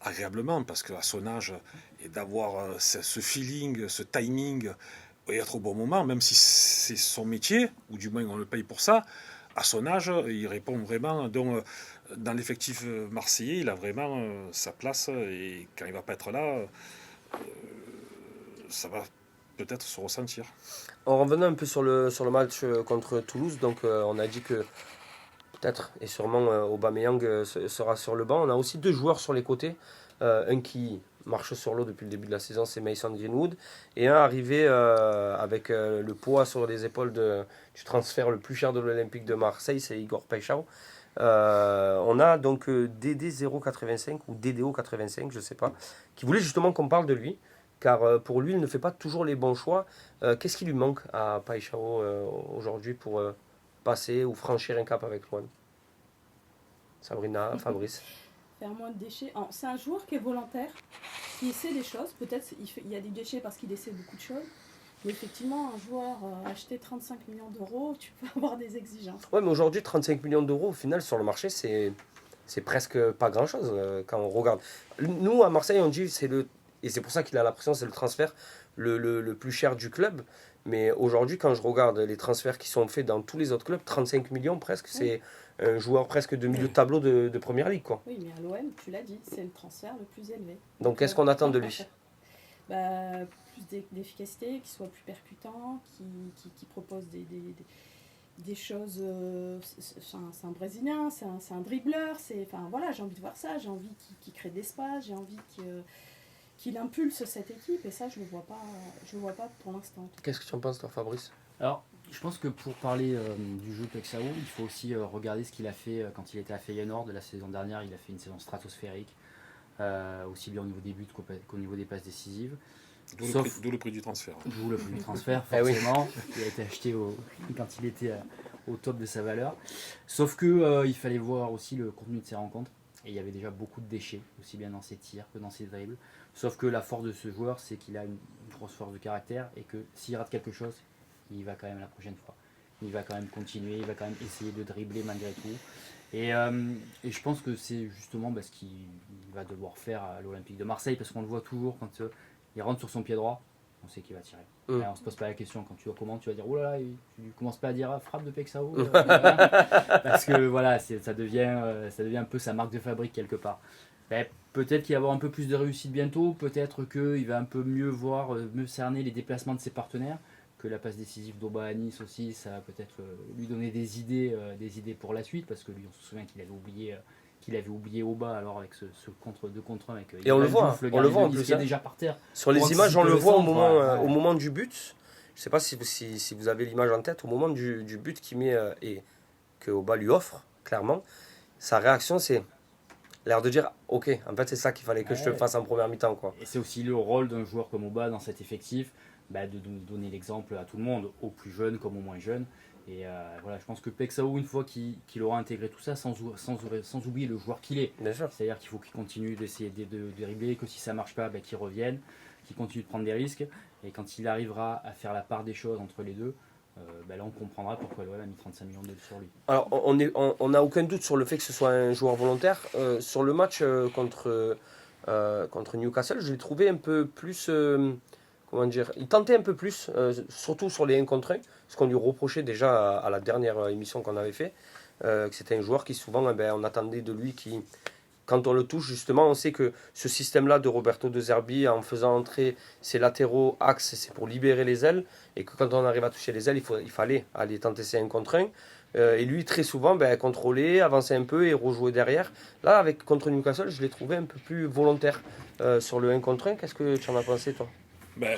agréablement, parce qu'à son âge, et d'avoir ce feeling, ce timing, et être au bon moment, même si c'est son métier, ou du moins on le paye pour ça, à son âge, il répond vraiment. Donc, dans l'effectif marseillais, il a vraiment sa place, et quand il ne va pas être là, ça va peut-être se ressentir. En revenant un peu sur le match contre Toulouse, donc on a dit que peut-être et sûrement Aubameyang sera sur le banc. On a aussi deux joueurs sur les côtés. Un qui marche sur l'eau depuis le début de la saison, c'est Mason Greenwood. Et un arrivé avec le poids sur les épaules du transfert le plus cher de l'Olympique de Marseille, c'est Igor Paixão. On a donc DD085 ou DDO85, je ne sais pas, qui voulait justement qu'on parle de lui. Car pour lui, il ne fait pas toujours les bons choix. Qu'est-ce qui lui manque à Paixão aujourd'hui pour passer ou franchir un cap avec l'OM? Sabrina, Fabrice. Faire moins de déchets. C'est un joueur qui est volontaire, qui essaie des choses. Peut-être il y a des déchets parce qu'il essaie beaucoup de choses. Mais effectivement, un joueur acheté 35 millions d'euros, tu peux avoir des exigences. Ouais, mais aujourd'hui, 35 millions d'euros, au final, sur le marché, c'est presque pas grand-chose quand on regarde. Nous, à Marseille, on dit et c'est pour ça qu'il a la pression, c'est le transfert le plus cher du club. Mais aujourd'hui, quand je regarde les transferts qui sont faits dans tous les autres clubs, 35 millions presque, c'est un joueur presque de milieu de tableau de première ligue, quoi. Oui, mais à l'OM, tu l'as dit, c'est le transfert le plus élevé. Donc, qu'est-ce qu'on attend de lui? Plus d'efficacité, qu'il soit plus percutant, qui propose des choses. C'est un Brésilien, c'est un dribbleur. Voilà, j'ai envie de voir ça. J'ai envie qu'il crée d'espace. J'ai envie qu'il impulse cette équipe. Et ça, je le vois pas pour l'instant. Qu'est-ce que tu en penses, toi, Fabrice? Alors, je pense que pour parler du jeu de Paixão, il faut aussi regarder ce qu'il a fait quand il était à Feyenoord de la saison dernière. Il a fait une saison stratosphérique, aussi bien au niveau des buts qu'au niveau des passes décisives. D'où le prix du transfert. D'où le prix du transfert, forcément. Il a été acheté quand il était au top de sa valeur. Sauf que il fallait voir aussi le contenu de ses rencontres. Et il y avait déjà beaucoup de déchets, aussi bien dans ses tirs que dans ses dribbles. Sauf que la force de ce joueur, c'est qu'il a une grosse force de caractère et que s'il rate quelque chose, il va quand même la prochaine fois. Il va quand même continuer, il va quand même essayer de dribbler malgré tout. Et je pense que c'est justement ce qu'il va devoir faire à l'Olympique de Marseille, parce qu'on le voit toujours quand il rentre sur son pied droit, on sait qu'il va tirer. Là, on se pose pas la question quand tu vois comment, tu vas dire oh là là, tu commences pas à dire frappe de Paixão parce que voilà, ça devient un peu sa marque de fabrique quelque part. Peut-être qu'il va avoir un peu plus de réussite bientôt, peut-être qu'il va un peu mieux cerner les déplacements de ses partenaires, que la passe décisive d'Auba à Nice aussi, ça va peut-être lui donner des idées pour la suite, parce que lui, on se souvient qu'il avait oublié Auba, alors avec ce contre 2 contre 1 avec et on le voit en plus, qui est déjà par terre. Sur les images, on le voit au moment du but. Je sais pas si vous avez l'image en tête, au moment du but qu'il met et que Auba lui offre, clairement, sa réaction c'est l'air de dire ok, en fait c'est ça qu'il fallait que je te Ouais. fasse en première mi-temps quoi. Et c'est aussi le rôle d'un joueur comme Oba dans cet effectif, de donner l'exemple à tout le monde, aux plus jeunes comme aux moins jeunes. Et voilà, je pense que Pexao, une fois qu'il aura intégré tout ça, sans oublier le joueur qu'il est, Bien sûr. c'est-à-dire qu'il faut qu'il continue d'essayer de dribbler, que si ça marche pas, qu'il revienne, qu'il continue de prendre des risques. Et quand il arrivera à faire la part des choses entre les deux, là on comprendra pourquoi l'OM a mis 35 millions d'euros sur lui. Alors on n'a aucun doute sur le fait que ce soit un joueur volontaire. Sur le match contre Newcastle, je l'ai trouvé un peu plus. Comment dire, il tentait un peu plus, surtout sur les 1 contre 1, ce qu'on lui reprochait déjà à la dernière émission qu'on avait fait, que c'était un joueur qui souvent, on attendait de lui qui, quand on le touche, justement, on sait que ce système-là de Roberto De Zerbi, en faisant entrer ses latéraux axes, c'est pour libérer les ailes, et que quand on arrive à toucher les ailes, il fallait aller tenter ces 1 contre 1. Et lui, très souvent, contrôler, avancer un peu et rejouer derrière. Là, contre Newcastle, je l'ai trouvé un peu plus volontaire sur le 1 contre 1. Qu'est-ce que tu en as pensé, toi?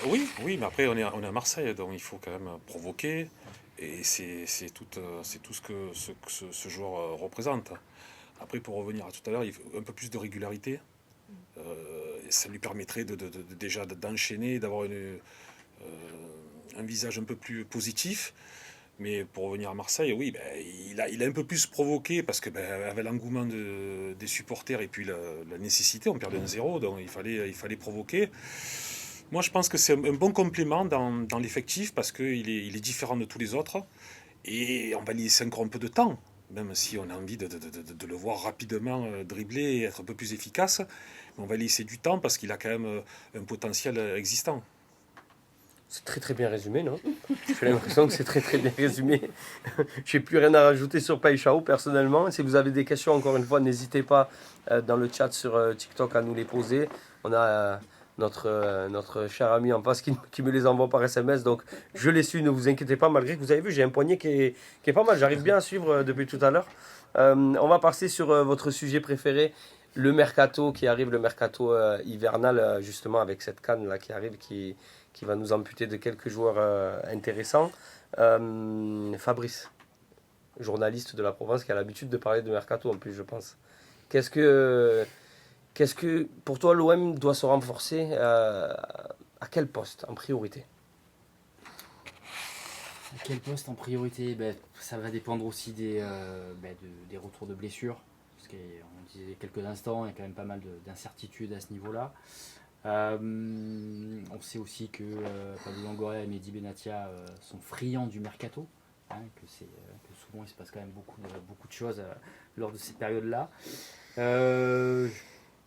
Oui, mais après on est à Marseille, donc il faut quand même provoquer, et c'est tout ce joueur représente. Après, pour revenir à tout à l'heure, il faut un peu plus de régularité. Ça lui permettrait déjà d'enchaîner, d'avoir un visage un peu plus positif. Mais pour revenir à Marseille, oui, il a un peu plus provoqué parce que avec l'engouement des supporters et puis la nécessité, on perdait 1-0, donc il fallait provoquer. Moi, je pense que c'est un bon complément dans l'effectif parce qu'il est différent de tous les autres et on va lui laisser encore un peu de temps, même si on a envie de le voir rapidement dribbler et être un peu plus efficace. Mais on va lui laisser du temps parce qu'il a quand même un potentiel existant. C'est très très bien résumé, non? J'ai l'impression que c'est très très bien résumé. J'ai plus rien à rajouter sur Paixão personnellement. Si vous avez des questions, encore une fois, n'hésitez pas dans le chat sur TikTok à nous les poser. On a notre cher ami en face qui me les envoie par SMS, donc je les suis, ne vous inquiétez pas, malgré que vous avez vu, j'ai un poignet qui est pas mal, j'arrive bien à suivre depuis tout à l'heure. On va passer sur votre sujet préféré, le mercato qui arrive, le mercato hivernal, justement avec cette canne là qui arrive, qui va nous amputer de quelques joueurs intéressants. Fabrice, journaliste de la Provence, qui a l'habitude de parler de mercato en plus, je pense. Qu'est-ce que pour toi l'OM doit se renforcer à quel poste en priorité? Quel poste en priorité? Ça va dépendre aussi des retours de blessures. Parce qu'on disait il y a quelques instants, il y a quand même pas mal d'incertitudes à ce niveau-là. On sait aussi que Pablo Longoria et Mehdi Benatia sont friands du mercato, que souvent il se passe quand même beaucoup de choses lors de ces périodes-là. Je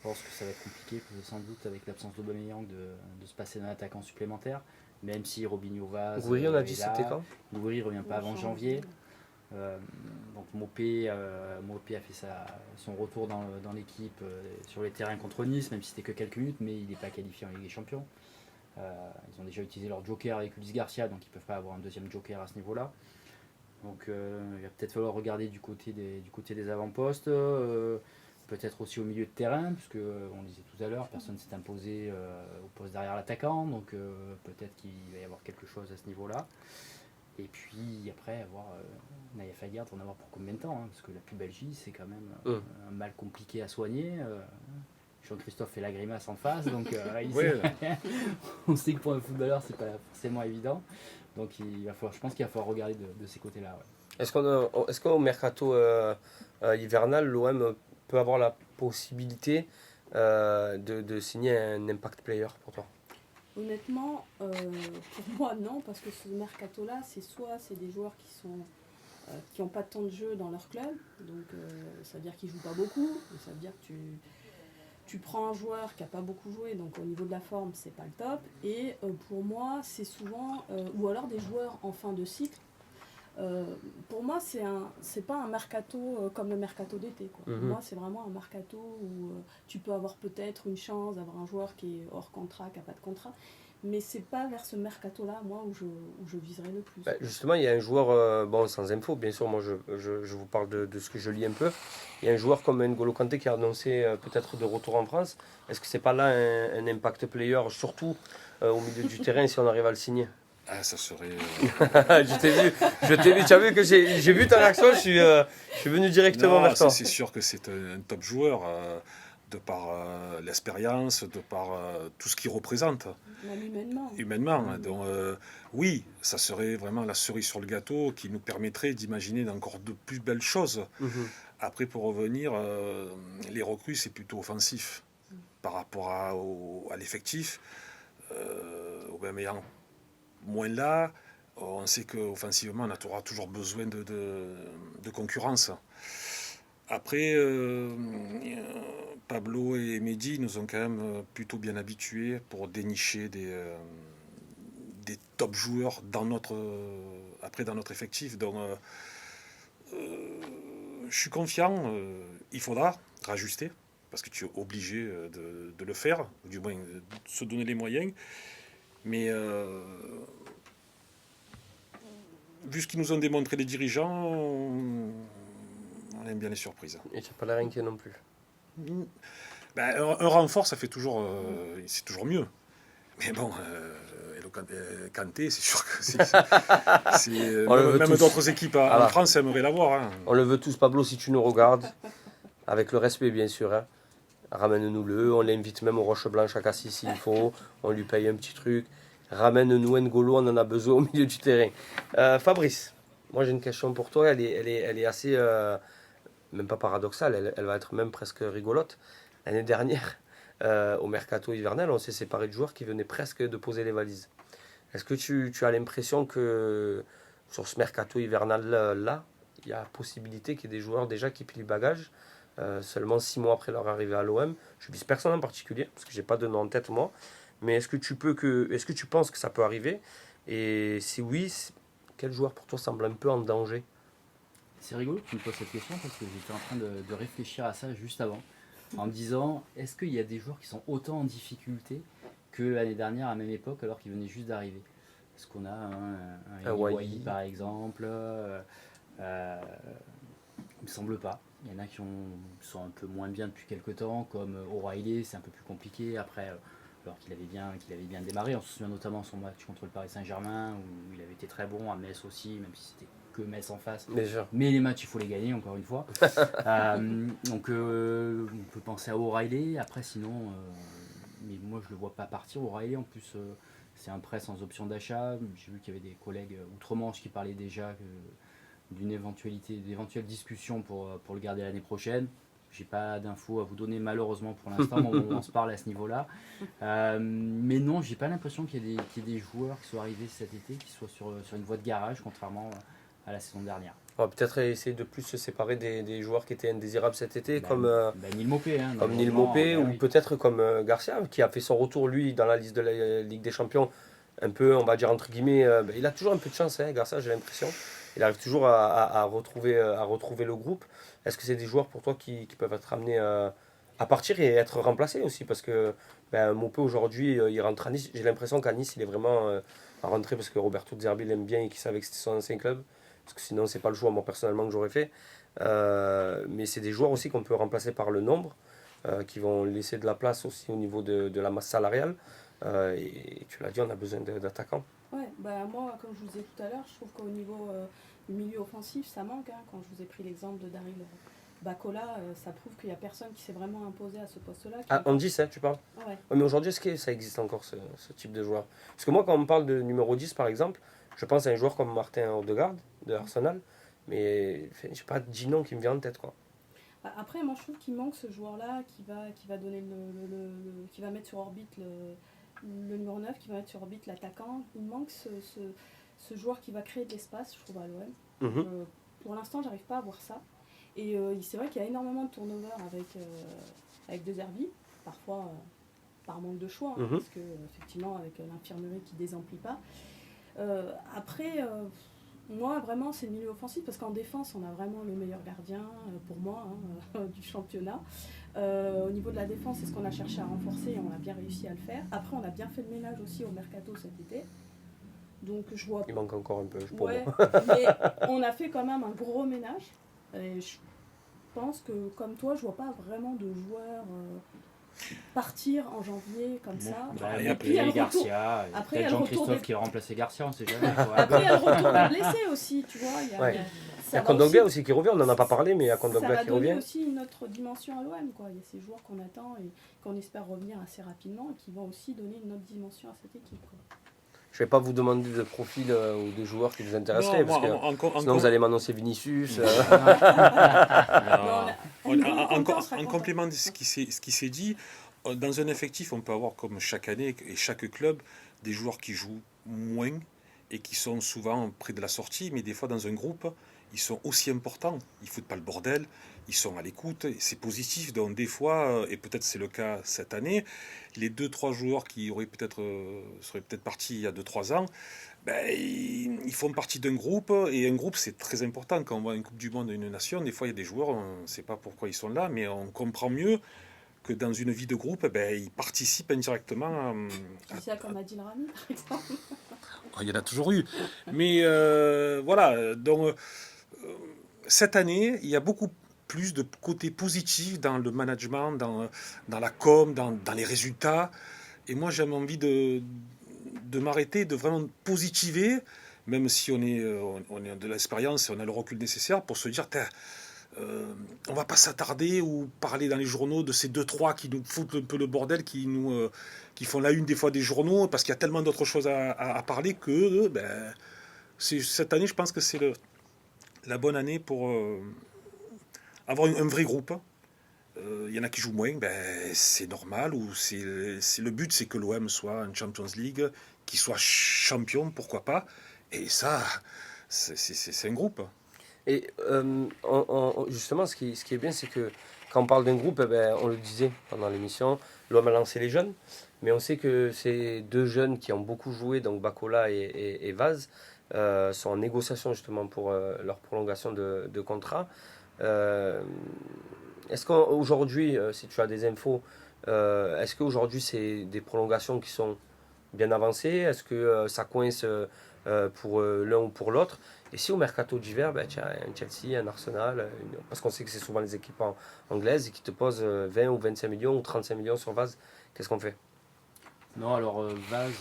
pense que ça va être compliqué, sans doute avec l'absence d'Aubameyang, de se passer d'un attaquant supplémentaire, même si Robinho Vaz Gouiri, on a dit c'était quand? Gouiri revient pas avant janvier. Donc Mopé a fait son retour dans l'équipe sur les terrains contre Nice, même si c'était que quelques minutes, mais il n'est pas qualifié en Ligue des Champions. Ils ont déjà utilisé leur joker avec Ulysse Garcia, donc ils ne peuvent pas avoir un deuxième joker à ce niveau-là. Donc il va peut-être falloir regarder du côté des avant-postes, peut-être aussi au milieu de terrain, puisque on disait tout à l'heure, personne ne s'est imposé au poste derrière l'attaquant, donc peut-être qu'il va y avoir quelque chose à ce niveau-là. Et puis après, avoir Naïef Aguerd, on va voir pour combien de temps, parce que la pubalgie, c'est quand même un mal compliqué à soigner. Jean-Christophe fait la grimace en face, donc on sait que pour un footballeur, c'est pas forcément évident. Donc je pense qu'il va falloir regarder de ces côtés-là. Ouais. Est-ce qu'au mercato hivernal, l'OM peut avoir la possibilité de signer un impact player pour toi? Honnêtement, pour moi non, parce que ce mercato-là, c'est des joueurs qui n'ont pas de temps de jeu dans leur club, donc ça veut dire qu'ils ne jouent pas beaucoup, ça veut dire que tu prends un joueur qui n'a pas beaucoup joué, donc au niveau de la forme, c'est pas le top, et pour moi, c'est souvent, ou alors des joueurs en fin de cycle. Pour moi, c'est pas un mercato comme le mercato d'été. Pour moi, c'est vraiment un mercato où tu peux avoir peut-être une chance d'avoir un joueur qui est hors contrat, qui n'a pas de contrat. Mais c'est pas vers ce mercato-là, moi, où je viserais le plus. Justement, il y a un joueur, sans info, bien sûr, moi je vous parle de ce que je lis un peu. Il y a un joueur comme N'Golo Kanté qui a annoncé peut-être de retour en France. Est-ce que c'est pas là un impact player, surtout au milieu du terrain, si on arrive à le signer? Ah, ça serait. Je t'ai vu, tu as vu que j'ai vu ta réaction, je suis venu directement Non, vers toi. c'est sûr que c'est un top joueur, de par l'expérience, de par tout ce qu'il représente Même humainement. humainement. Donc, oui, ça serait vraiment la cerise sur le gâteau qui nous permettrait d'imaginer d'encore de plus belles choses. Mhm. Après, pour revenir, les recrues, c'est plutôt offensif par rapport à l'effectif. Aubameyang, moins là. On sait qu'offensivement, on aura toujours besoin de concurrence. Après, Pablo et Mehdi nous ont quand même plutôt bien habitués pour dénicher des top joueurs après dans notre effectif. Donc, je suis confiant. Il faudra rajuster parce que tu es obligé de le faire, ou du moins de se donner les moyens. Mais vu ce qu'ils nous ont démontré les dirigeants, on aime bien les surprises. Et tu n'as pas l'air inquiet non plus. Ben, un renfort, ça fait toujours, c'est toujours mieux. Mais bon, Kanté, c'est sûr que On le veut même tous. d'autres équipes en Voilà. France aimeraient l'avoir. Hein. On le veut tous, Pablo, si tu nous regardes, avec le respect bien sûr. Hein. Ramène-nous-le, on l'invite même aux Roches Blanches à Cassis s'il faut, on lui paye un petit truc. Ramène-nous N'Golo, on en a besoin au milieu du terrain. Fabrice, moi j'ai une question pour toi, elle est assez, même pas paradoxale, elle va être même presque rigolote. L'année dernière, au mercato hivernal, on s'est séparé de joueurs qui venaient presque de poser les valises. Est-ce que tu as l'impression que sur ce mercato hivernal-là, il y a possibilité qu'il y ait des joueurs déjà qui plient le bagage seulement 6 mois après leur arrivée à l'OM? Je vise personne en particulier, parce que j'ai pas de nom en tête moi. Mais est-ce que tu penses que ça peut arriver? Et si oui, quel joueur pour toi semble un peu en danger? C'est rigolo que tu me poses cette question parce que j'étais en train de réfléchir à ça juste avant, en me disant est-ce qu'il y a des joueurs qui sont autant en difficulté que l'année dernière à la même époque alors qu'ils venaient juste d'arriver? Parce qu'on a un Higuaín par exemple, il me semble pas. Il y en a qui sont un peu moins bien depuis quelques temps, comme O'Reilly, c'est un peu plus compliqué. Après, alors qu'il avait bien démarré, on se souvient notamment de son match contre le Paris Saint-Germain où il avait été très bon, à Metz aussi, même si c'était que Metz en face. Déjà. Mais les matchs, il faut les gagner, encore une fois. Donc, on peut penser à O'Reilly. Après, sinon, mais moi, je ne le vois pas partir. O'Reilly, en plus, c'est un prêt sans option d'achat. J'ai vu qu'il y avait des collègues outre-Manche qui parlaient déjà d'éventuelles discussions pour le garder l'année prochaine. J'ai pas d'infos à vous donner malheureusement pour l'instant, on se parle à ce niveau-là. Mais non, j'ai pas l'impression qu'il y ait des joueurs qui soient arrivés cet été, qui soient sur une voie de garage, contrairement à la saison dernière. On va peut-être essayer de plus se séparer des joueurs qui étaient indésirables cet été, comme Neil Maupay. Comme Neil Maupay, ou peut-être comme Garcia, qui a fait son retour, lui, dans la liste de la Ligue des Champions, un peu, on va dire, entre guillemets, il a toujours un peu de chance, hein, Garcia, j'ai l'impression. Il arrive toujours à retrouver le groupe. Est-ce que c'est des joueurs pour toi qui peuvent être amenés à partir et être remplacés aussi? Parce que Maupay, aujourd'hui, il rentre à Nice. J'ai l'impression qu'à Nice, il est vraiment à rentrer parce que Roberto De Zerbi l'aime bien et qu'il savait que c'était son ancien club. Parce que sinon, c'est pas le choix, moi, personnellement, que j'aurais fait. Mais c'est des joueurs aussi qu'on peut remplacer par le nombre, qui vont laisser de la place aussi au niveau de la masse salariale. Et tu l'as dit, on a besoin d'attaquants. Ouais, moi, comme je vous disais tout à l'heure, je trouve qu'au niveau du milieu offensif, ça manque. Hein. Quand je vous ai pris l'exemple de Daryl Bacola, ça prouve qu'il n'y a personne qui s'est vraiment imposé à ce poste-là. En 10, hein, tu parles? Ouais. Ouais, mais aujourd'hui, est-ce que ça existe encore, ce type de joueur? Parce que moi, quand on me parle de numéro 10, par exemple, je pense à un joueur comme Martin Odegaard, de Arsenal. Mais je sais pas 10 noms qui me viennent en tête, quoi. Après, moi, je trouve qu'il manque ce joueur-là qui va donner qui va mettre sur orbite le numéro 9, qui va mettre sur orbite l'attaquant. Il manque ce joueur qui va créer de l'espace, je trouve, à l'OM. Pour l'instant, j'arrive pas à voir ça. Et c'est vrai qu'il y a énormément de turnover avec De Zerbi, parfois par manque de choix, hein, parce que effectivement, avec l'infirmerie qui désemplit pas. Après, moi, vraiment, c'est le milieu offensif, parce qu'en défense, on a vraiment le meilleur gardien, pour moi, du championnat. Au niveau de la défense, c'est ce qu'on a cherché à renforcer et on a bien réussi à le faire. Après, on a bien fait le ménage aussi au mercato cet été. Donc, je vois... Il manque encore un peu, pour ouais, moi. mais on a fait quand même un gros ménage. Et je pense que, comme toi, je vois pas vraiment de joueurs partir en janvier comme ça. Bah, et Et puis il y a le retour. Garcia, Après, il y peut-être a le retour Jean-Christophe des- qui va remplacer Garcia, on sait jamais. Après, il y a le retour des blessés aussi, tu vois. Ouais. Il y a- Il y ça a va Kondogbia aussi qui revient, on n'en a pas parlé, mais il y a ça Kondogbia va qui donner revient. aussi une autre dimension à l'OM, quoi. Il y a ces joueurs qu'on attend et qu'on espère revenir assez rapidement et qui vont aussi donner une autre dimension à cette équipe, quoi. Je ne vais pas vous demander de profil ou de joueurs qui vous intéresseraient, Non, parce que moi, sinon vous allez m'annoncer Vinicius. En complément de ce qui s'est dit, dans un effectif, on peut avoir comme chaque année et chaque club des joueurs qui jouent moins et qui sont souvent près de la sortie, mais des fois dans un groupe, ils sont aussi importants. Ils foutent pas le bordel, ils sont à l'écoute, et c'est positif. Donc des fois, et peut-être c'est le cas cette année, les 2-3 joueurs qui seraient peut-être partis il y a 2-3 ans, ben, ils font partie d'un groupe, et un groupe c'est très important. Quand on voit une Coupe du Monde, une nation, des fois il y a des joueurs, on ne sait pas pourquoi ils sont là, mais on comprend mieux que dans une vie de groupe, ben, ils participent indirectement C'est ça comme Adil Rami, par exemple. il y en a toujours eu. Mais voilà, donc cette année, il y a beaucoup plus de côté positif dans le management, dans la com, dans les résultats. Et moi, j'ai envie de m'arrêter, de vraiment positiver, même si on a de l'expérience et on a le recul nécessaire pour se dire, on va pas s'attarder ou parler dans les journaux de ces 2-3 qui nous foutent un peu le bordel, qui font la une des fois des journaux, parce qu'il y a tellement d'autres choses à parler que cette année, je pense que c'est la bonne année pour avoir un vrai groupe. Il y en a qui jouent moins, c'est normal. Ou le but, c'est que l'OM soit en Champions League, qu'il soit champion, pourquoi pas. Et ça, c'est un groupe. Et justement, ce qui est bien, c'est que quand on parle d'un groupe, on le disait pendant l'émission, l'OM a lancé les jeunes, mais on sait que ces deux jeunes qui ont beaucoup joué, donc Bakola et Vaz, sont en négociation justement pour leur prolongation de contrat. Est-ce qu'aujourd'hui, si tu as des infos, est-ce qu'aujourd'hui c'est des prolongations qui sont bien avancées? Est-ce que ça coince pour l'un ou pour l'autre? Et si au mercato d'hiver, tu as un Chelsea, un Arsenal, parce qu'on sait que c'est souvent les équipes anglaises qui te posent 20 ou 25 millions ou 35 millions sur Vaz, qu'est-ce qu'on fait? Non, alors Vaz,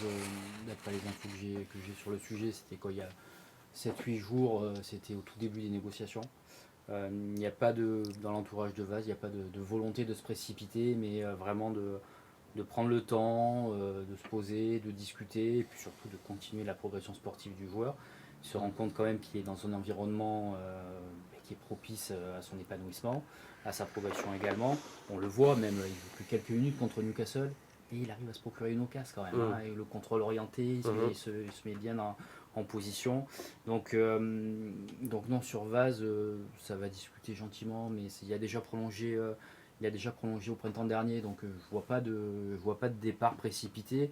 d'après les infos que j'ai sur le sujet, c'était quoi, il y a 7-8 jours, c'était au tout début des négociations. Il n'y a pas dans l'entourage de Vaz, il n'y a pas de volonté de se précipiter, mais vraiment de prendre le temps, de se poser, de discuter, et puis surtout de continuer la progression sportive du joueur. Il se rend compte quand même qu'il est dans un environnement qui est propice à son épanouissement, à sa progression également. On le voit, même il joue plus quelques minutes contre Newcastle, et il arrive à se procurer une occasion quand même. Hein, et le contrôle orienté, il se met bien en position. Donc non, sur Vaz, ça va discuter gentiment, mais il a déjà prolongé au printemps dernier, donc je vois pas de départ précipité,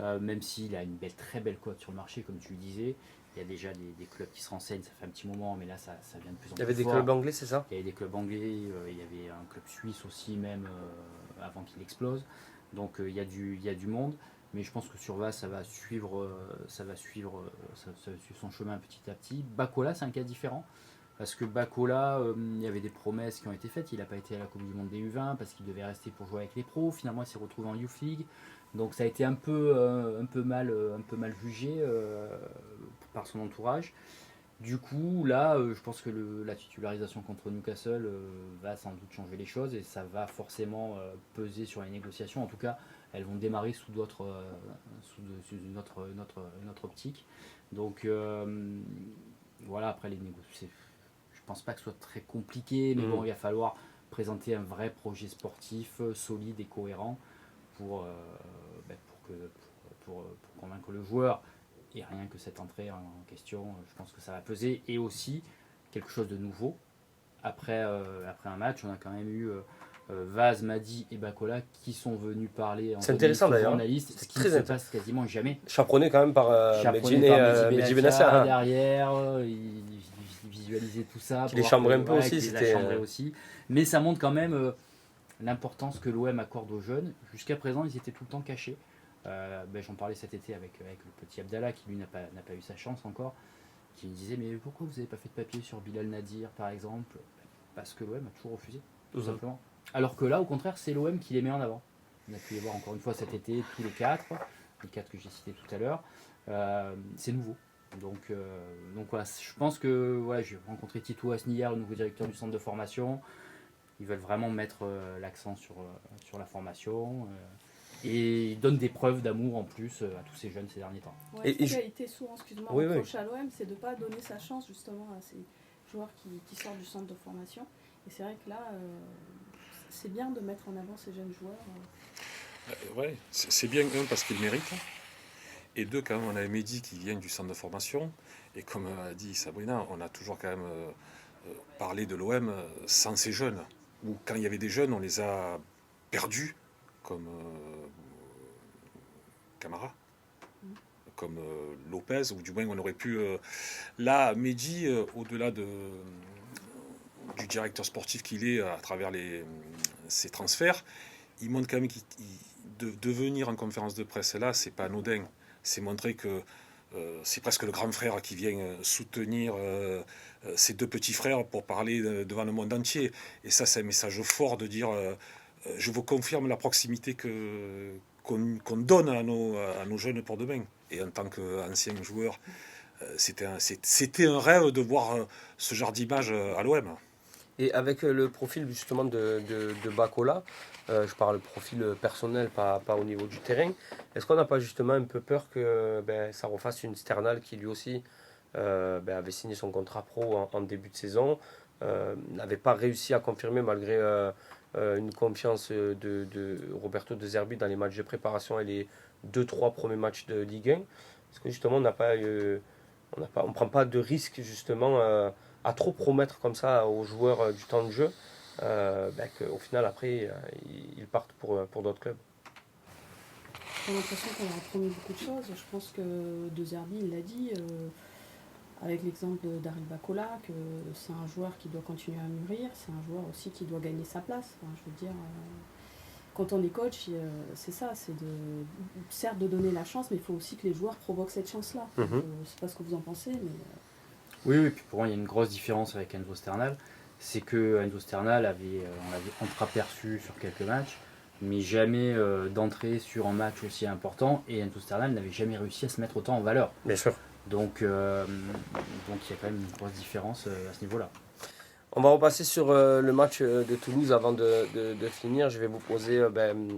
même s'il a une très belle cote sur le marché, comme tu le disais. Il y a déjà des clubs qui se renseignent, ça fait un petit moment, mais là ça vient de plus en plus fort. Il y avait des clubs anglais, c'est ça? Il y avait des clubs anglais, il y avait un club suisse aussi même avant qu'il explose. Donc il y a du monde, mais je pense que sur Vaz, ça va suivre son chemin petit à petit. Bakola, c'est un cas différent. Parce que Bakola, il y avait des promesses qui ont été faites. Il n'a pas été à la Coupe du Monde des U20 parce qu'il devait rester pour jouer avec les pros. Finalement, il s'est retrouvé en Youth League. Donc ça a été un peu mal jugé par son entourage. Du coup, là, je pense que la titularisation contre Newcastle va sans doute changer les choses et ça va forcément peser sur les négociations. En tout cas, elles vont démarrer sous une autre optique. Donc voilà, après les négociations, je pense pas que ce soit très compliqué, mais bon, il va falloir présenter un vrai projet sportif solide et cohérent pour convaincre le joueur. Et rien que cette entrée en question, je pense que ça va peser. Et aussi, quelque chose de nouveau. Après un match, on a quand même eu Vaz, Madi et Bakola qui sont venus parler en journaliste, ce qui ne se passe quasiment jamais. Chaperonné quand même par Mehdi Benasser. Derrière, il visualisait tout ça. Il les chambrait un peu aussi. Aussi. Mais ça montre quand même l'importance que l'OM accorde aux jeunes. Jusqu'à présent, ils étaient tout le temps cachés. J'en parlais cet été avec le petit Abdallah qui lui n'a pas eu sa chance encore, qui me disait mais pourquoi vous n'avez pas fait de papier sur Bilal Nadir par exemple? Parce que l'OM a toujours refusé, tout simplement. Alors que là au contraire c'est l'OM qui les met en avant. On a pu y avoir encore une fois cet été tous les quatre que j'ai cités tout à l'heure. C'est nouveau. Donc voilà, je pense que voilà, j'ai rencontré Tito Asnier, le nouveau directeur du centre de formation. Ils veulent vraiment mettre l'accent sur la formation. Et ils donnent des preuves d'amour en plus à tous ces jeunes ces derniers temps. Ouais, ce qui a été souvent, excuse-moi, Oui, reproché à l'OM, c'est de ne pas donner sa chance justement à ces joueurs qui sortent du centre de formation. Et c'est vrai que là, c'est bien de mettre en avant ces jeunes joueurs. Ouais, c'est bien, un, parce qu'ils méritent. Et deux, quand même, on a Mehdi qui vient du centre de formation. Et comme a dit Sabrina, on a toujours quand même parlé de l'OM sans ces jeunes. Ou quand il y avait des jeunes, on les a perdus, comme Camara, comme Lopez, ou du moins on aurait pu... Là, Mehdi, au-delà du directeur sportif qu'il est à travers ses transferts, il montre quand même de venir en conférence de presse là, c'est pas anodin. C'est montrer que c'est presque le grand frère qui vient soutenir ses deux petits frères pour parler devant le monde entier. Et ça, c'est un message fort de dire je vous confirme la proximité qu'on donne à nos jeunes pour demain. Et en tant qu'ancien joueur, c'était un rêve de voir ce genre d'image à l'OM. Et avec le profil justement de Bacola, je parle profil personnel, pas au niveau du terrain, est-ce qu'on n'a pas justement un peu peur que ça refasse une Sternal qui lui aussi avait signé son contrat pro en début de saison, n'avait pas réussi à confirmer malgré une confiance de Roberto De Zerbi dans les matchs de préparation et les 2-3 premiers matchs de Ligue 1? Est-ce que justement on ne prend pas de risque justement à trop promettre comme ça aux joueurs du temps de jeu, qu'au final après ils partent pour d'autres clubs? J'ai l'impression qu'on a promis beaucoup de choses. Je pense que De Zerbi, il l'a dit, avec l'exemple d'Ariel Bacola, que c'est un joueur qui doit continuer à mûrir, c'est un joueur aussi qui doit gagner sa place. Enfin, je veux dire, quand on est coach, c'est ça, c'est certes de donner la chance, mais il faut aussi que les joueurs provoquent cette chance-là. Je ne sais pas ce que vous en pensez, mais... Oui, puis pour moi, il y a une grosse différence avec Enzo Sternal. C'est que Enzo Sternal on l'avait entreaperçu sur quelques matchs, mais jamais d'entrée sur un match aussi important. Et Enzo Sternal n'avait jamais réussi à se mettre autant en valeur. Bien sûr. Donc il y a quand même une grosse différence à ce niveau-là. On va repasser sur le match de Toulouse avant de finir. Je vais vous poser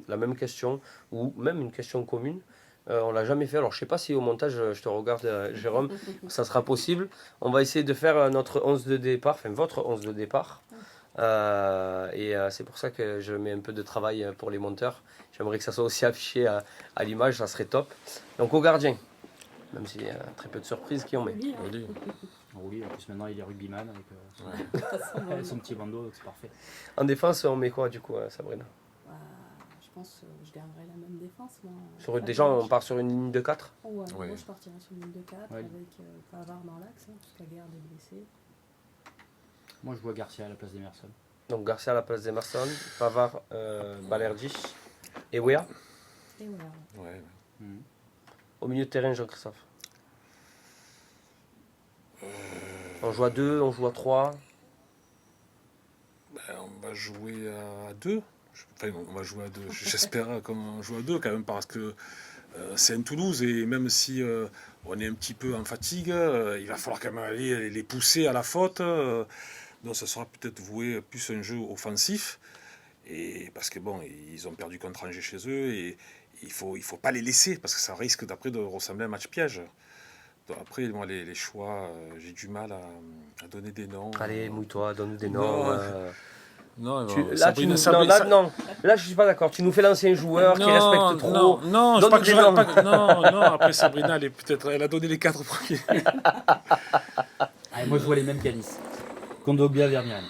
la même question, ou même une question commune. On l'a jamais fait. Alors, je sais pas si au montage, je te regarde, Jérôme, ça sera possible. On va essayer de faire notre 11 de départ, enfin votre 11 de départ. C'est pour ça que je mets un peu de travail pour les monteurs. J'aimerais que ça soit aussi affiché à l'image, ça serait top. Donc, au gardien, même s'il y a très peu de surprises, qui on met? Oui, en plus maintenant il est rugbyman avec son petit bandeau, donc c'est parfait. En défense, on met quoi du coup, Sabrina? Je pense que je garderai la même défense. Moi. Déjà, on part sur une ligne de 4? Moi, je partirai sur une ligne de 4 avec Pavard dans l'axe, parce que la garde est blessée. Moi, je vois Garcia à la place d'Emerson. Donc Garcia à la place d'Emerson, Pavard, Balerdi et Wea. Et voilà. Ouais. Au milieu de terrain, Jean-Christophe. On joue à 2, on joue à 3. On va jouer à 2. Enfin, on va jouer à 2. J'espère qu'on joue à 2 quand même, parce que c'est un Toulouse, et même si on est un petit peu en fatigue, il va falloir quand même aller les pousser à la faute. Donc ça sera peut-être voué plus un jeu offensif. Et parce que bon, ils ont perdu contre Angers chez eux, et il faut pas les laisser, parce que ça risque d'après de ressembler à un match piège. Donc après, moi, les choix, j'ai du mal à donner des noms. Allez, mouille-toi, donne-nous des noms. Non, là, je suis pas d'accord. Tu nous fais l'ancien joueur qui respecte trop. Non, non. Après, Sabrina, elle a donné les 4 premiers. Allez, moi, je vois les mêmes qu'Anis. Kondogbia, Vermeeren.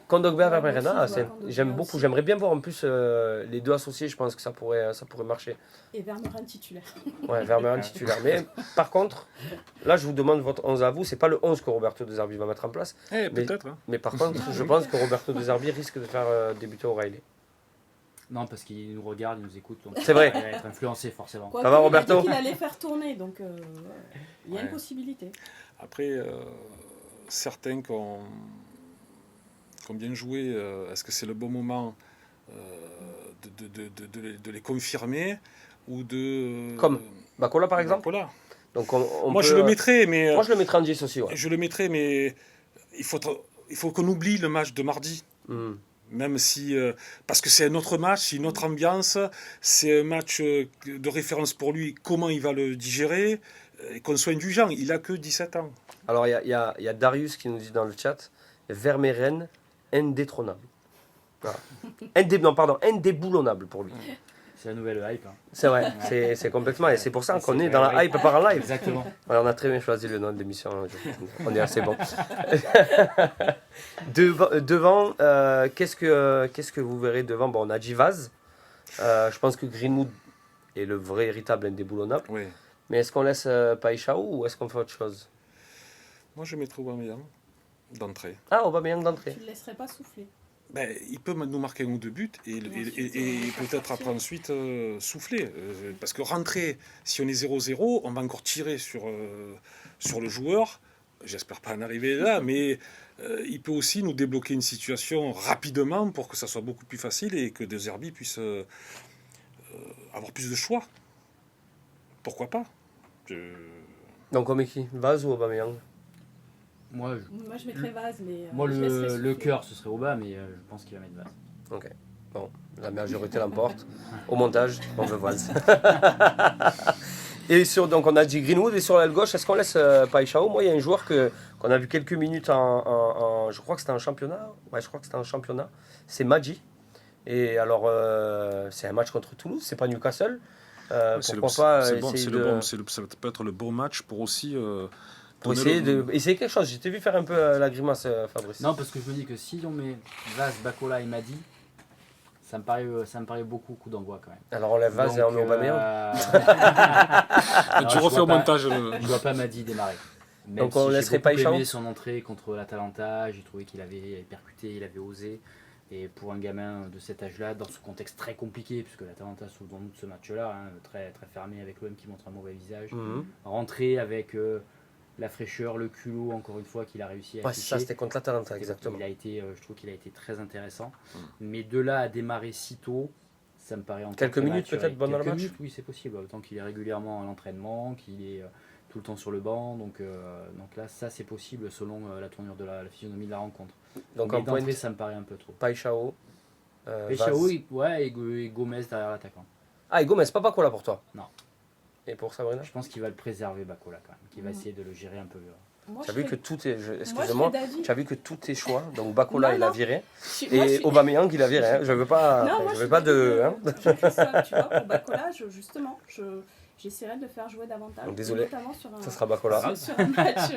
Kondogbia, Vermeeren, j'aime beaucoup. J'aimerais bien voir en plus les deux associés. Je pense que ça pourrait marcher. Et Vermeeren titulaire. Ouais, Vermeeren titulaire. Mais par contre, là, je vous demande votre 11 à vous. C'est pas le 11 que Roberto De Zerbi va mettre en place. Peut-être. Mais par contre, je pense que Roberto De Zerbi risque de faire débuter O'Reilly. Non, parce qu'il nous regarde, il nous écoute. Donc c'est vrai. Il va être influencé forcément. Ça va, Roberto? Il allait faire tourner, donc il y a une possibilité. Après, certains qui ont bien joué, est-ce que c'est le bon moment de les confirmer ou de... Comme Bacola par exemple. Bacola. Donc Moi, je le mettrais, mais... Moi je le mettrais en 10 aussi. Ouais. Je le mettrais, mais il faut qu'on oublie le match de mardi. Même si... parce que c'est un autre match, c'est une autre ambiance, c'est un match de référence pour lui, comment il va le digérer, et qu'on soit indulgent, il a que 17 ans. Alors il y a Darius qui nous dit dans le chat, Vermeeren, indétrônable. Voilà. Indéboulonnable pour lui. C'est la nouvelle hype. Hein. C'est vrai, c'est complètement, et c'est pour ça qu'on est dans la hype par en live. Exactement. Voilà, on a très bien choisi le nom de l'émission, on est assez bon. Devant, qu'est-ce que vous verrez devant? Bon, on a dit Vaz. Je pense que Greenwood est le vrai, véritable indéboulonnable. Oui. Mais est-ce qu'on laisse Paixão ou est-ce qu'on fait autre chose? Moi, je mettrais Aubameyang d'entrée. Ah, Aubameyang d'entrée. Tu ne le laisserais pas souffler. Ben, il peut nous marquer un ou deux buts et peut-être après ensuite souffler. Parce que rentrer, si on est 0-0, on va encore tirer sur le joueur. J'espère pas en arriver là, mais il peut aussi nous débloquer une situation rapidement pour que ça soit beaucoup plus facile et que De Zerbi puisse avoir plus de choix. Pourquoi pas? Donc on met qui? Vaz ou Aubameyang? Moi, je mettrais Vaz, mais. moi je laisserais le souffler. cœur, ce serait Aubameyang, mais je pense qu'il va mettre Vaz. Ok. Bon, la majorité l'emporte. Au montage, on veut Vaz. Et donc on a dit Greenwood, et sur l'aile gauche, est-ce qu'on laisse Paixão? Moi, il y a un joueur qu'on a vu quelques minutes je crois que c'était en championnat. Ouais, je crois que c'était en championnat. C'est Madji. Et alors, c'est un match contre Toulouse, c'est pas Newcastle. Pourquoi pas ça peut être le bon match pour aussi... pour essayer quelque chose. J'ai vu faire un peu la grimace, Fabrice. Non, parce que je me dis que si on met Vaz, Bacola et Madi, ça me paraît beaucoup coup d'envoi quand même. Alors on lève Vaz et on met Aubameyang. Tu refais au montage. Je ne vois pas Madi démarrer. Même Donc on si laisserait j'ai beaucoup Paixão. aimé son entrée contre l'Atalanta, j'ai trouvé qu'il avait percuté, il avait osé. Et pour un gamin de cet âge-là, dans ce contexte très compliqué, puisque l'Atalanta s'ouvre dans ce match-là, hein, très, très fermé avec l'OM qui montre un mauvais visage, rentrer avec la fraîcheur, le culot, encore une fois, qu'il a réussi à Ouais, c'est ça, c'était contre l'Atalanta, exactement. je trouve qu'il a été très intéressant. Mais de là à démarrer si tôt, ça me paraît encore quelques minutes prématuré. peut-être pendant le match. Oui, c'est possible. Autant qu'il est régulièrement à l'entraînement, qu'il est tout le temps sur le banc. Donc là, ça c'est possible selon la tournure de la physionomie de la rencontre. Donc mais en point d'entrée, ça me paraît un peu trop. Paixão. Paixão, et Gomez derrière l'attaquant. Ah, et Gomez, pas Bacola pour toi? Non. Et pour Sabrina? Je pense qu'il va le préserver, Bacola, quand même. Qu'il va essayer de le gérer un peu. Moi, Tu as je vu fais- que tout est. Moi, je Excusez-moi, fais d'avis. tu as vu que tout est choix. Donc Bacola, Non, il a non. viré. Moi, Et Aubameyang, il a viré. Hein. Je veux pas. Non, moi, je suis veux pas de. d'avis Hein. de Christophe, tu vois, pour Bacola, justement, j'essaierai de le faire jouer davantage. Donc, désolé, notamment sur un, Ça sera Bacola. sur un match.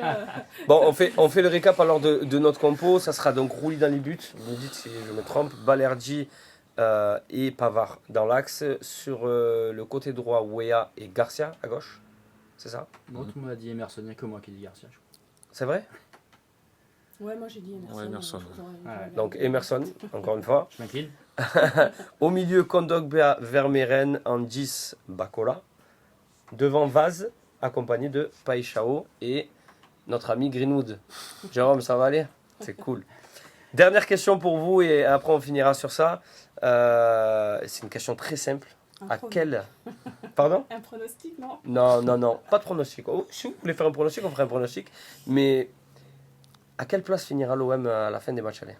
Bon, on fait le récap alors de notre compo. Ça sera donc Rouli dans les buts. Vous me dites si je me trompe. Balerdi et Pavard dans l'axe. Sur le côté droit, Wea et Garcia à gauche. C'est ça? Bon, tout le monde a dit Emerson, il n'y a que moi qui dis Garcia. Je crois. C'est vrai? Ouais, moi j'ai dit Emerson. Ouais, Emerson. Ouais. Donc Emerson, encore une fois. Je m'incline. Au milieu, Kondogbia, Vermeeren, en 10, Bacola. Devant Vaz, accompagné de Paixão et notre ami Greenwood. Jérôme, ça va aller? C'est cool. Dernière question pour vous et après on finira sur ça. C'est une question très simple. À quel... Pardon? Un pronostic, non? Non, pas de pronostic. Oh, si vous voulez faire un pronostic, on fera un pronostic. Mais à quelle place finira l'OM à la fin des matchs allés?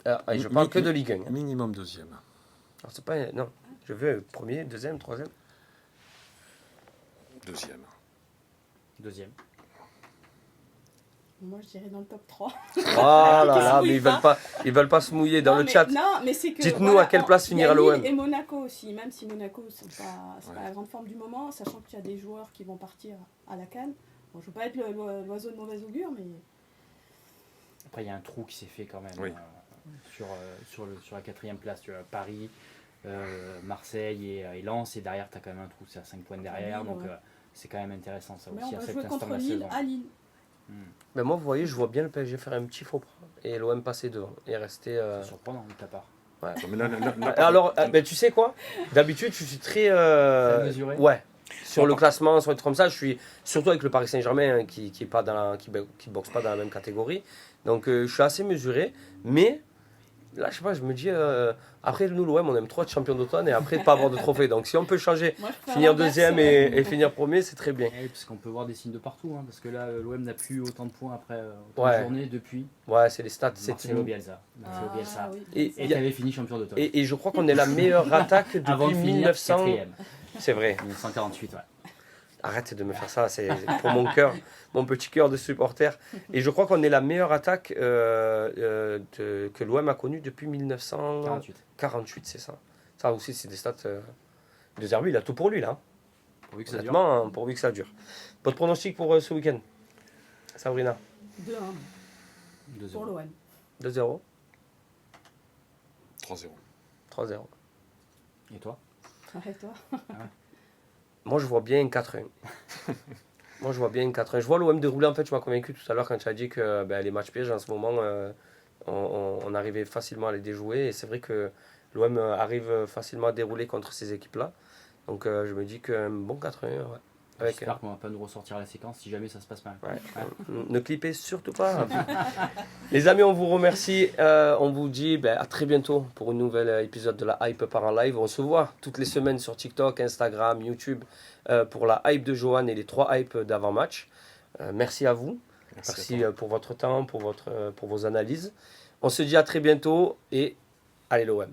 Je parle que de Ligue 1. Hein. Minimum deuxième. Alors, c'est pas... Non, je veux premier, deuxième, troisième. Deuxième. Deuxième. Moi je dirais dans le top 3. Oh là là, se mais mouille ils veulent pas se mouiller dans Non, le mais- chat. Non, mais c'est que. Dites-nous à quelle place il y a finira l'OM. Lille et Monaco aussi, même si Monaco c'est pas la grande forme du moment, sachant qu'il y a des joueurs qui vont partir à la CAN. Bon, je veux pas être l'oiseau de mauvais augure, mais. Après, il y a un trou qui s'est fait quand même Oui. sur la 4e place. Tu vois, Paris, Marseille et Lens. Et derrière, tu as quand même un trou, c'est à 5 points derrière. Lille, donc, ouais. c'est quand même intéressant ça Mais aussi on à va cet jouer instant contre de la Lille saison. à Lille. Ben moi, vous voyez, je vois bien le PSG faire un petit faux pas et l'OM passer devant et rester. C'est surprenant de ta part. Ouais. Mais là, Alors, ben, tu sais quoi? D'habitude, je suis très. Très mesuré. Ouais. Sur le classement, sur des trucs comme ça, je suis surtout avec le Paris Saint-Germain hein, qui est pas dans qui boxe pas dans la même catégorie. Donc, je suis assez mesuré, mais là, je sais pas, je me dis, après, nous, l'OM, on aime trop être champion d'automne et après, pas avoir de trophée. Donc, si on peut changer, Moi, je préfère finir l'inverse. deuxième et finir premier, c'est très bien. Ouais, parce qu'on peut voir des signes de partout, hein, parce que là, l'OM n'a plus autant de points après autant Ouais. de journées depuis Ouais, c'est les stats. Marcelo Bielsa. Marcelo Ah, Bielsa. oui. Et, Et il y qui a- avait fini champion d'automne. et je crois qu'on est la meilleure attaque Avant depuis de finir 1900. quatrième. C'est vrai. 1948, ouais. Arrête de me faire ça, c'est pour mon cœur, mon petit cœur de supporter. Et je crois qu'on est la meilleure attaque que l'OM a connue depuis 1948, 48. c'est ça. Ça aussi, c'est des stats de Zerbi, il a tout pour lui là. Pourvu que ça dure. Honnêtement, hein, pourvu que ça dure. Votre pronostic pour ce week-end, Sabrina? 2-1 2-0. pour l'OM. 2-0, 3-0. 3-0. Et toi? Arrête-toi. Moi, je vois bien une 4-1. Moi, je vois bien une 4-1. Je vois l'OM dérouler. En fait, tu m'as convaincu tout à l'heure quand tu as dit que les matchs pièges, en ce moment, on arrivait facilement à les déjouer. Et c'est vrai que l'OM arrive facilement à dérouler contre ces équipes-là. Donc, je me dis qu'un bon 4-1, ouais. Avec, J'espère qu'on va pas nous ressortir la séquence si jamais ça se passe mal. ouais. Ne clippez surtout pas. Les amis, on vous remercie. On vous dit à très bientôt pour un nouvel épisode de la Hype par en live. On se voit toutes les semaines sur TikTok, Instagram, YouTube pour la hype de Johan et les 3 hypes d'avant-match. Merci à vous. Merci pour votre temps, pour vos analyses. On se dit à très bientôt et allez l'OM.